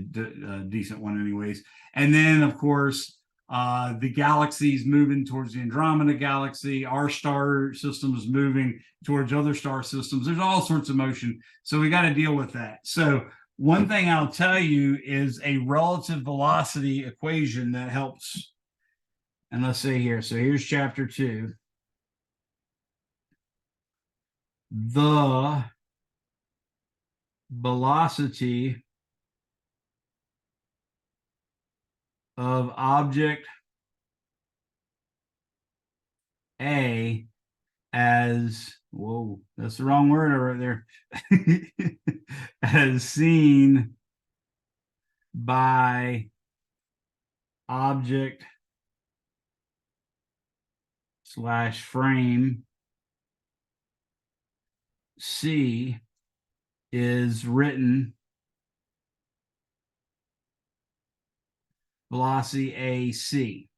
decent one anyways. And then, of course, the galaxy's moving towards the Andromeda galaxy. Our star system is moving towards other star systems. There's all sorts of motion. So we got to deal with that. So one thing I'll tell you is a relative velocity equation that helps. And let's see here. So here's chapter 2. The velocity of object A as, whoa, that's the wrong word right there, as seen by object / frame C is written velocity AC.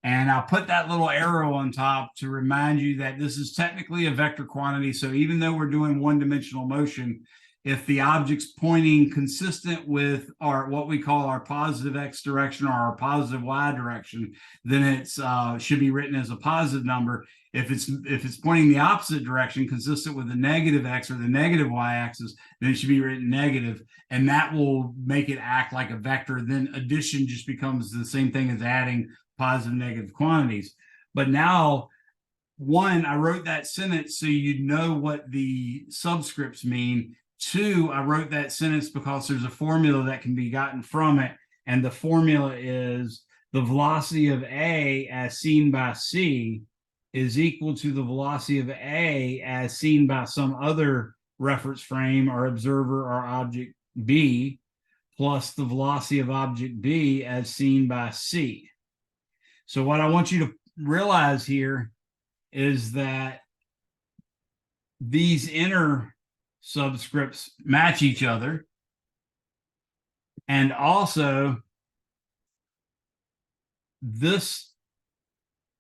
And I'll put that little arrow on top to remind you that this is technically a vector quantity. So even though we're doing one-dimensional motion, if the object's pointing consistent with our what we call our positive x direction or our positive y direction, then it's should be written as a positive number. If it's pointing the opposite direction, consistent with the negative x or the negative y axis, then it should be written negative, and that will make it act like a vector. Then addition just becomes the same thing as adding positive negative quantities. But now, one, I wrote that sentence so you'd know what the subscripts mean. Two, I wrote that sentence because there's a formula that can be gotten from it, and the formula is the velocity of A as seen by C is equal to the velocity of A as seen by some other reference frame or observer or object B plus the velocity of object B as seen by C. So what I want you to realize here is that these inner subscripts match each other. And also, this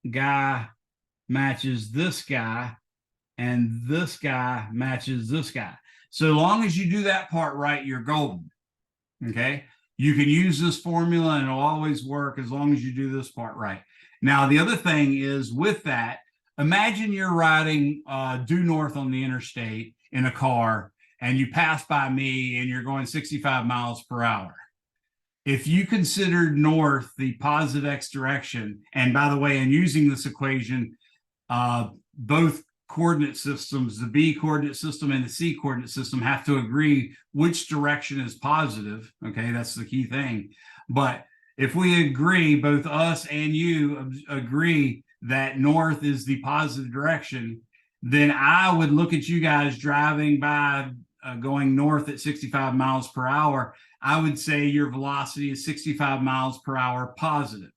guy matches this guy, and this guy matches this guy. So long as you do that part right, you're golden. Okay? You can use this formula and it'll always work as long as you do this part right. Now, the other thing is with that, imagine you're riding due north on the interstate in a car and you pass by me and you're going 65 miles per hour. If you considered north the positive x direction, and by the way, in using this equation, both coordinate systems, the B coordinate system and the C coordinate system, have to agree which direction is positive. Okay, that's the key thing. But if we agree, both us and you agree that north is the positive direction, then I would look at you guys driving by going north at 65 miles per hour. I would say your velocity is 65 miles per hour positive.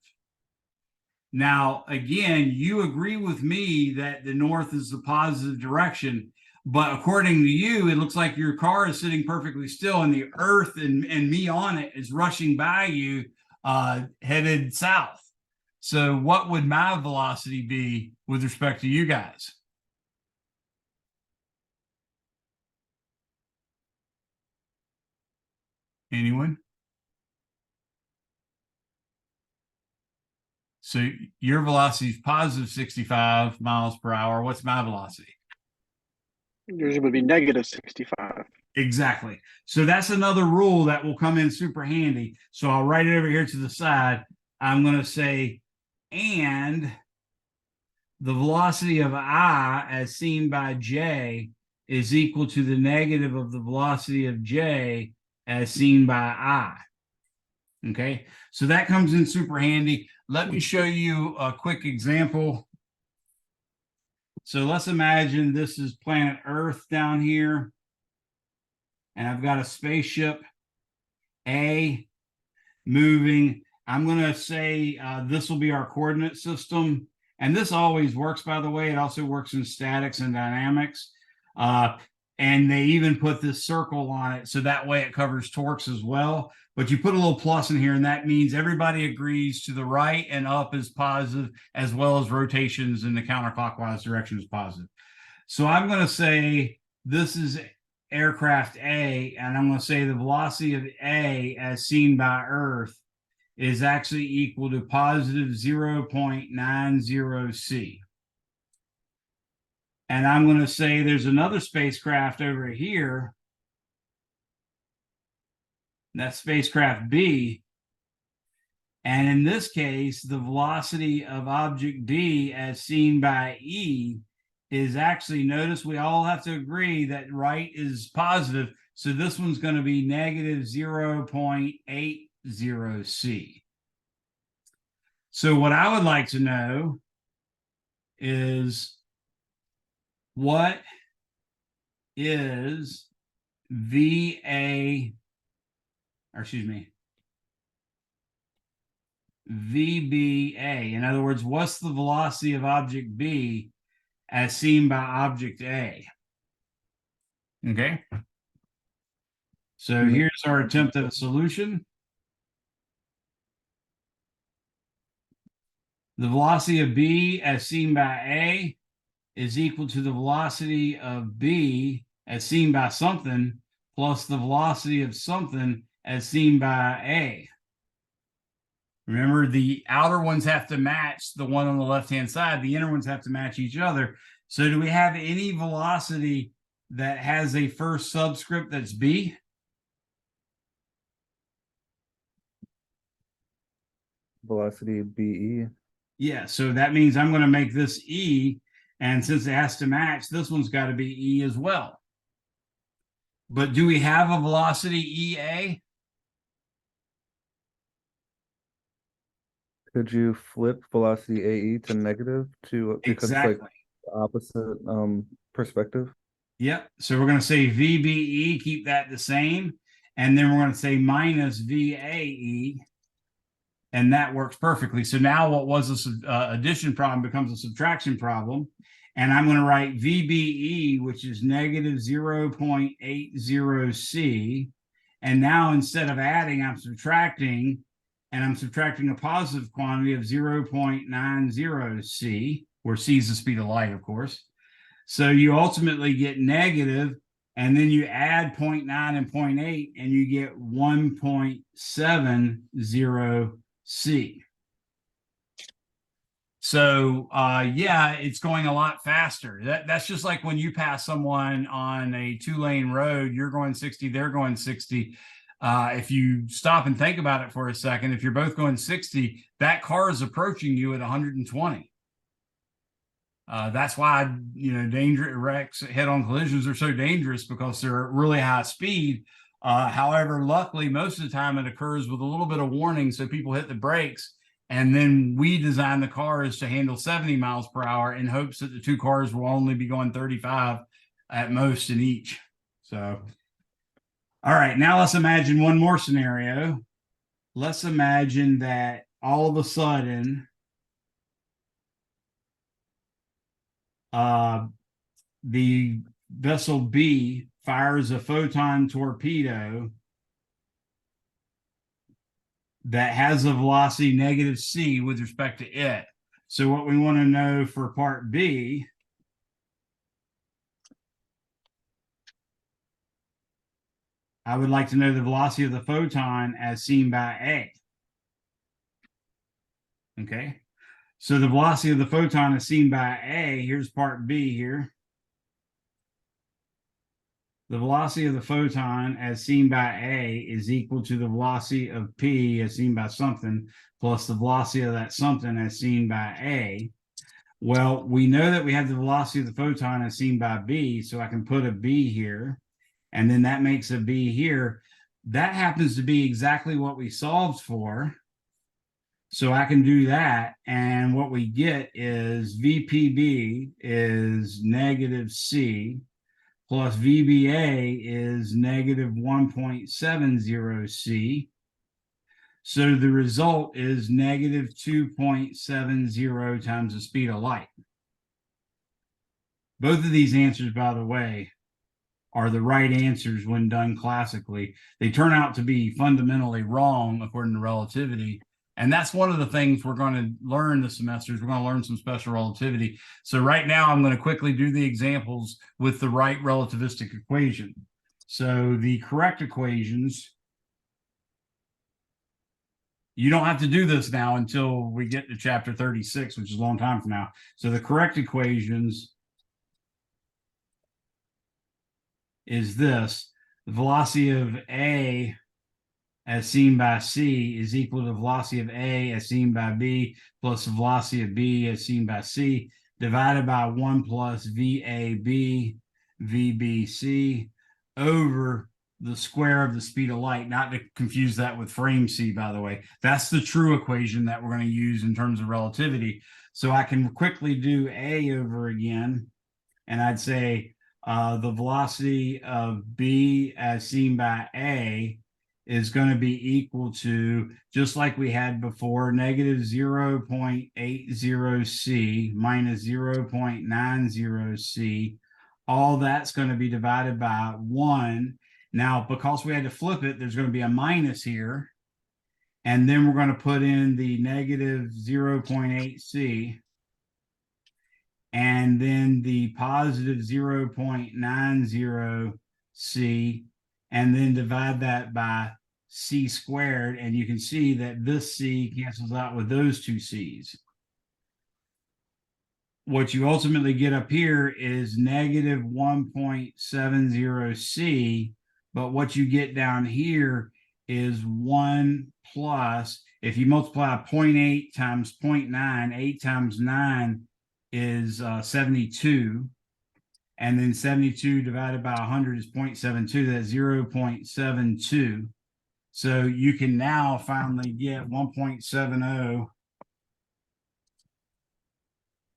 Now, again, you agree with me that the north is the positive direction, but according to you, it looks like your car is sitting perfectly still and the earth and me on it is rushing by you headed south. So what would my velocity be with respect to you guys? Anyone? So your velocity is positive 65 miles per hour. What's my velocity? Yours would be negative 65. Exactly. So that's another rule that will come in super handy. So I'll write it over here to the side. I'm going to say, and the velocity of I as seen by J is equal to the negative of the velocity of J as seen by I. Okay, so that comes in super handy. Let me show you a quick example. So let's imagine this is planet Earth down here, and I've got a spaceship A moving. I'm going to say this will be our coordinate system. And this always works, by the way. It also works in statics and dynamics. And they even put this circle on it, so that way it covers torques as well. But you put a little plus in here, and that means everybody agrees to the right and up is positive, as well as rotations in the counterclockwise direction is positive. So I'm going to say this is aircraft A, and I'm going to say the velocity of A as seen by Earth is actually equal to positive 0.90 C. And I'm going to say there's another spacecraft over here. That's spacecraft B. And in this case, the velocity of object B as seen by E is actually, notice we all have to agree that right is positive. So this one's going to be negative 0.80 C. So what I would like to know is, what is VA, or excuse me, VBA? In other words, what's the velocity of object B as seen by object A? Okay. So here's our attempt at a solution. The velocity of B as seen by A is equal to the velocity of B as seen by something plus the velocity of something as seen by A. Remember, the outer ones have to match the one on the left-hand side. The inner ones have to match each other. So do we have any velocity that has a first subscript that's B? Velocity BE. Yeah, so that means I'm going to make this E, and since it has to match, this one's got to be E as well. But do we have a velocity EA? Could you flip velocity AE to negative to because it's like Exactly. the opposite perspective? Yep. So we're going to say VBE, keep that the same. And then we're going to say minus VAE. And that works perfectly. So now what was a addition problem becomes a subtraction problem. And I'm going to write VBE, which is negative 0.80 C. And now instead of adding, I'm subtracting. And I'm subtracting a positive quantity of 0.90 C, where C is the speed of light, of course. So you ultimately get negative, and then you add 0.9 and 0.8, and you get 1.70 C. So yeah, it's going a lot faster. That's just like when you pass someone on a 2-lane road, you're going 60, they're going 60. If you stop and think about it for a second, if you're both going 60, that car is approaching you at 120. That's why, dangerous wrecks, head-on collisions are so dangerous, because they're at really high speed. However, luckily, most of the time it occurs with a little bit of warning, so people hit the brakes, and then we design the cars to handle 70 miles per hour in hopes that the two cars will only be going 35 at most in each. So, all right, now let's imagine one more scenario. Let's imagine that all of a sudden, the vessel B fires a photon torpedo that has a velocity negative C with respect to it. So what we want to know for part B I would like to know the velocity of the photon as seen by A. Okay. So the velocity of the photon is seen by A. Here's part B here. The velocity of the photon as seen by A is equal to the velocity of P as seen by something plus the velocity of that something as seen by A. Well, we know that we have the velocity of the photon as seen by B, so I can put a B here, and then that makes a B here. That happens to be exactly what we solved for. So I can do that, and what we get is VPB is negative C plus VBA is negative 1.70 C. So the result is negative 2.70 times the speed of light. Both of these answers, by the way, are the right answers when done classically. They turn out to be fundamentally wrong according to relativity. And that's one of the things we're going to learn this semester is we're going to learn some special relativity. So right now I'm going to quickly do the examples with the right relativistic equation. So the correct equations, you don't have to do this now until we get to chapter 36, which is a long time from now. So the correct equations is this: the velocity of A as seen by C is equal to the velocity of A as seen by B plus the velocity of B as seen by C divided by 1 plus VAB VBC over the square of the speed of light, not to confuse that with frame C, by the way. That's the true equation that we're going to use in terms of relativity. So I can quickly do A over again, and I'd say the velocity of B as seen by A is going to be equal to, just like we had before, negative 0.80 C minus 0.90 C. All that's going to be divided by 1. Now, because we had to flip it, there's going to be a minus here. And then we're going to put in the negative 0.8 C. And then the positive 0.90 C. And then divide that by C squared. And you can see that this C cancels out with those two C's. What you ultimately get up here is negative 1.70 C, but what you get down here is 1 plus, if you multiply 0.8 times 0.9, 8 times 9 is 72, and then 72 divided by 100 is 0.72, that's 0.72. So you can now finally get 1.70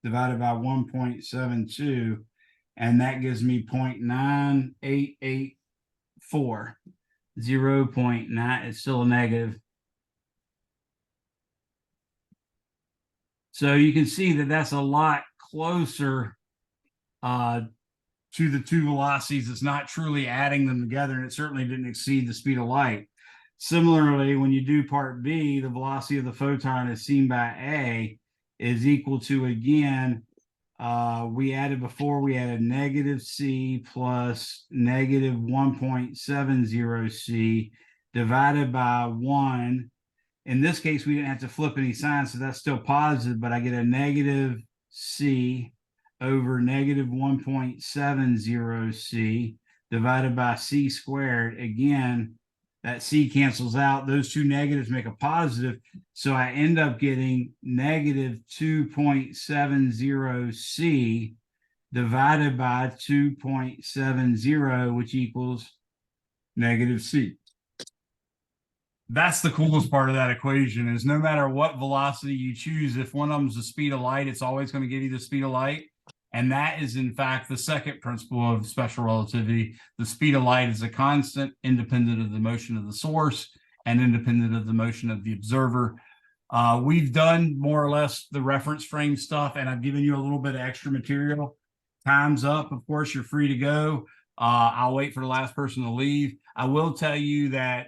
divided by 1.72, and that gives me 0.9884. 0.9, it's still a negative. So you can see that that's a lot closer to the two velocities. It's not truly adding them together, and it certainly didn't exceed the speed of light. Similarly, when you do part B, the velocity of the photon as seen by A is equal to, again, we added negative C plus negative 1.70 C divided by 1. In this case, we didn't have to flip any signs, so that's still positive, but I get a negative C over negative 1.70 C divided by C squared. Again, that C cancels out. Those two negatives make a positive. So I end up getting negative 2.70 C divided by 2.70, which equals negative C. That's the coolest part of that equation, is no matter what velocity you choose, if one of them is the speed of light, it's always going to give you the speed of light. And that is, in fact, the second principle of special relativity. The speed of light is a constant, independent of the motion of the source and independent of the motion of the observer. We've done more or less the reference frame stuff, and I've given you a little bit of extra material. Time's up. Of course, you're free to go. I'll wait for the last person to leave. I will tell you that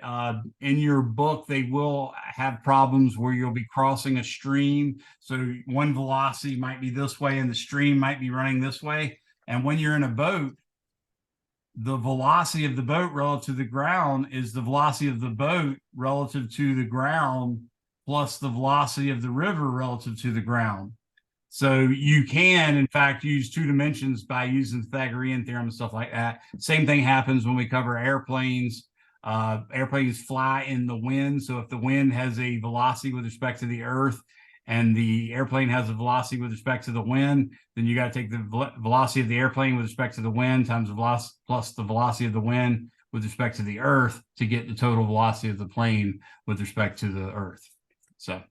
in your book, they will have problems where you'll be crossing a stream. So one velocity might be this way and the stream might be running this way. And when you're in a boat, the velocity of the boat relative to the ground is the velocity of the boat relative to the ground plus the velocity of the river relative to the ground. So you can, in fact, use two dimensions by using the Pythagorean theorem and stuff like that. Same thing happens when we cover airplanes. Airplanes fly in the wind. So if the wind has a velocity with respect to the earth and the airplane has a velocity with respect to the wind, then you got to take the velocity of the airplane with respect to the wind times the velocity plus the velocity of the wind with respect to the earth to get the total velocity of the plane with respect to the earth. So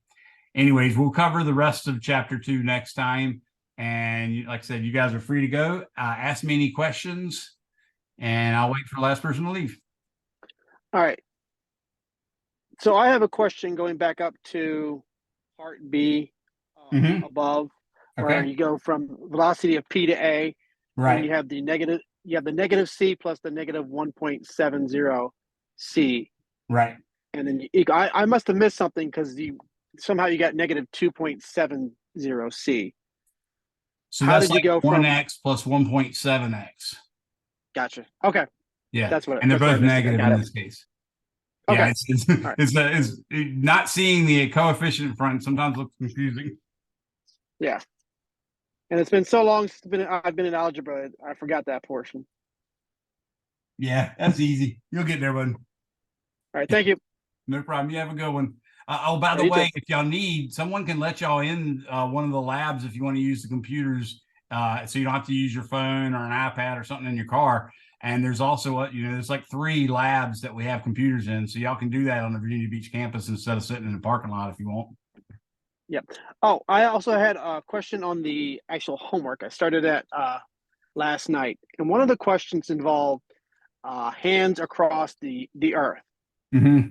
anyways, we'll cover the rest of chapter 2 next time. And like I said, you guys are free to go. Ask me any questions, and I'll wait for the last person to leave. All right. So I have a question going back up to part B above, where you go from velocity of P to A, Right. and you have the negative C plus the negative 1.70 C. Right. And then I must have missed something because somehow you got negative 2.70 C. So how that's did like you go from 1x plus 1.7x. Gotcha. Okay. Yeah. That's what. And they're that's what I both missed. negative Got in it. this case. Okay. Yeah, it's not seeing the coefficient in front sometimes looks confusing. Yeah. And it's been so long since I've been in algebra, I forgot that portion. Yeah, that's easy. You'll get there, bud. All right. Thank you. No problem. You have a good one. Oh, by the You way, too. if y'all need, someone can let y'all in one of the labs if you want to use the computers, so you don't have to use your phone or an iPad or something in your car. And there's also, there's like 3 labs that we have computers in, so y'all can do that on the Virginia Beach campus instead of sitting in the parking lot if you want. Yep. Oh, I also had a question on the actual homework. I started at last night, and one of the questions involved hands across the earth. Mm-hmm.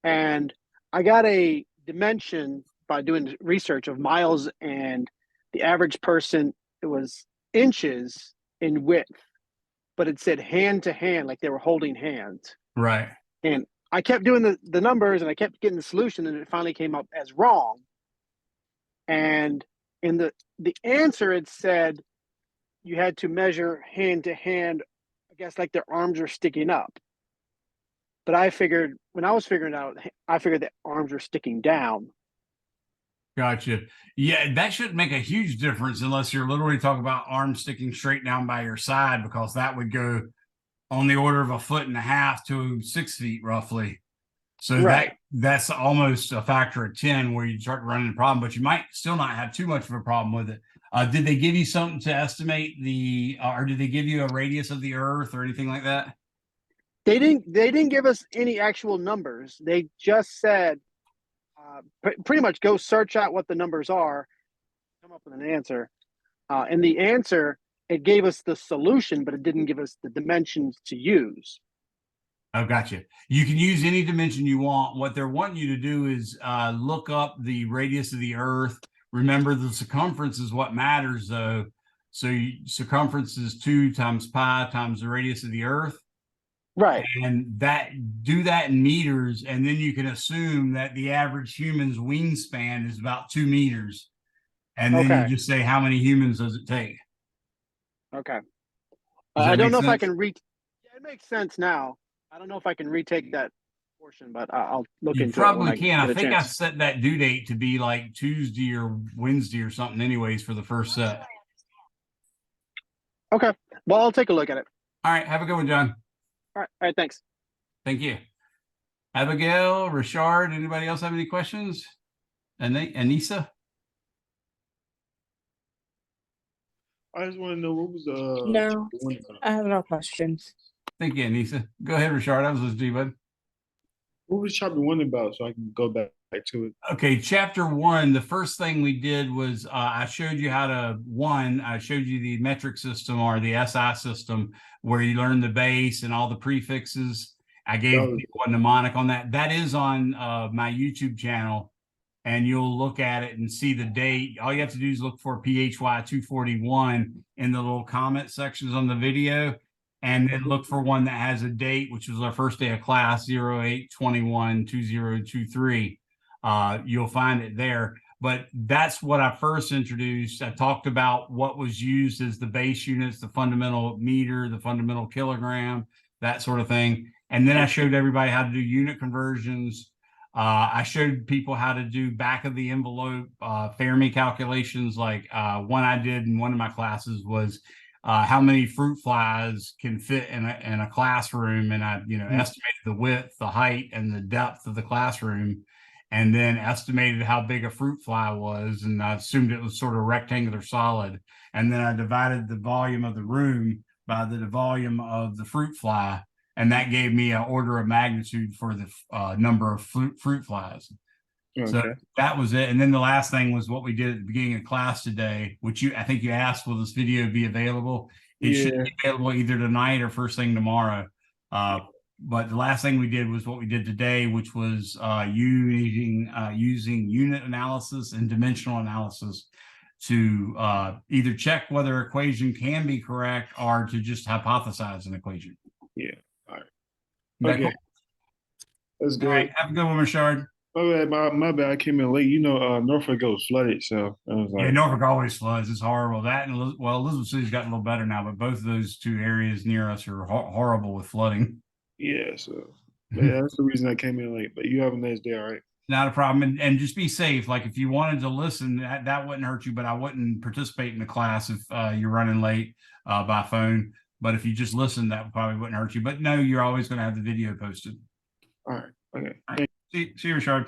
And I got a dimension by doing research of miles, and the average person, it was inches in width, but it said hand to hand, like they were holding hands. Right. And I kept doing the numbers and I kept getting the solution, and it finally came up as wrong. And in the answer, it said you had to measure hand to hand. I guess like their arms are sticking up. But I figured when I was figuring it out, I figured that arms were sticking down. Gotcha. Yeah, that shouldn't make a huge difference unless you're literally talking about arms sticking straight down by your side, because that would go on the order of 1.5 to 6 feet roughly. So Right. that's almost a factor of 10 where you start running the problem, but you might still not have too much of a problem with it. Did they give you something to estimate or did they give you a radius of the Earth or anything like that? They didn't give us any actual numbers. They just said pretty much go search out what the numbers are, come up with an answer. And the answer, it gave us the solution, but it didn't give us the dimensions to use. Oh, gotcha. You can use any dimension you want. What they're wanting you to do is look up the radius of the Earth. Remember, the circumference is what matters, though. So circumference is 2 times pi times the radius of the Earth. Right. And do that in meters, and then you can assume that the average human's wingspan is about 2 meters. And then Okay. you just say, how many humans does it take? Okay. Does that I don't make know if I sense? can yeah, it makes sense now. I don't know if I can retake that portion, but I'll look You into it when probably I can. get I a think I chance. set that due date to be like Tuesday or Wednesday or something anyways for the first set. Okay. Well, I'll take a look at it. All right. Have a good one, John. All right. Thanks. Thank you. Abigail, Richard, anybody else have any questions? Anissa? I just want to know what was No, chapter one about? I have no questions. Thank you, Anissa. Go ahead, Richard. I was listening to you, bud. What was chapter one about so I can go back to it? Okay, chapter 1, the first thing we did was I showed you how to, I showed you the metric system or the SI system where you learn the base and all the prefixes. I gave people a mnemonic on that. That is on my YouTube channel, and you'll look at it and see the date. All you have to do is look for PHY 241 in the little comment sections on the video, and then look for one that has a date, which was our first day of class, 08/21/2023. You'll find it there. But that's what I first introduced. I talked about what was used as the base units, the fundamental meter, the fundamental kilogram, that sort of thing. And then I showed everybody how to do unit conversions. I showed people how to do back of the envelope Fermi calculations. Like one I did in one of my classes was how many fruit flies can fit in a classroom, and I estimated the width, the height, and the depth of the classroom, and then estimated how big a fruit fly was, and I assumed it was sort of rectangular solid, and then I divided the volume of the room by the volume of the fruit fly, and that gave me an order of magnitude for the number of fruit flies. Okay. So that was it. And then the last thing was what we did at the beginning of class today, which I think you asked, will this video be available? It should be available either tonight or first thing tomorrow. But the last thing we did was what we did today, which was using unit analysis and dimensional analysis to either check whether equation can be correct or to just hypothesize an equation. Yeah. All right. Okay. Okay. That's All great. right. Have a good one, Richard. My bad. I came in late. Norfolk goes flooded, so I was Yeah, like, Norfolk always floods. It's horrible. That and Elizabeth City's gotten a little better now, but both of those two areas near us are horrible with flooding. yeah. So yeah, that's the reason I came in late. But you have a nice day. All right. Not a problem. And just be safe. Like if you wanted to listen, that wouldn't hurt you, but I wouldn't participate in the class if you're running late by phone. But if you just listen, that probably wouldn't hurt you. But no, you're always going to have the video posted. All right. Okay. All right. See you, Richard.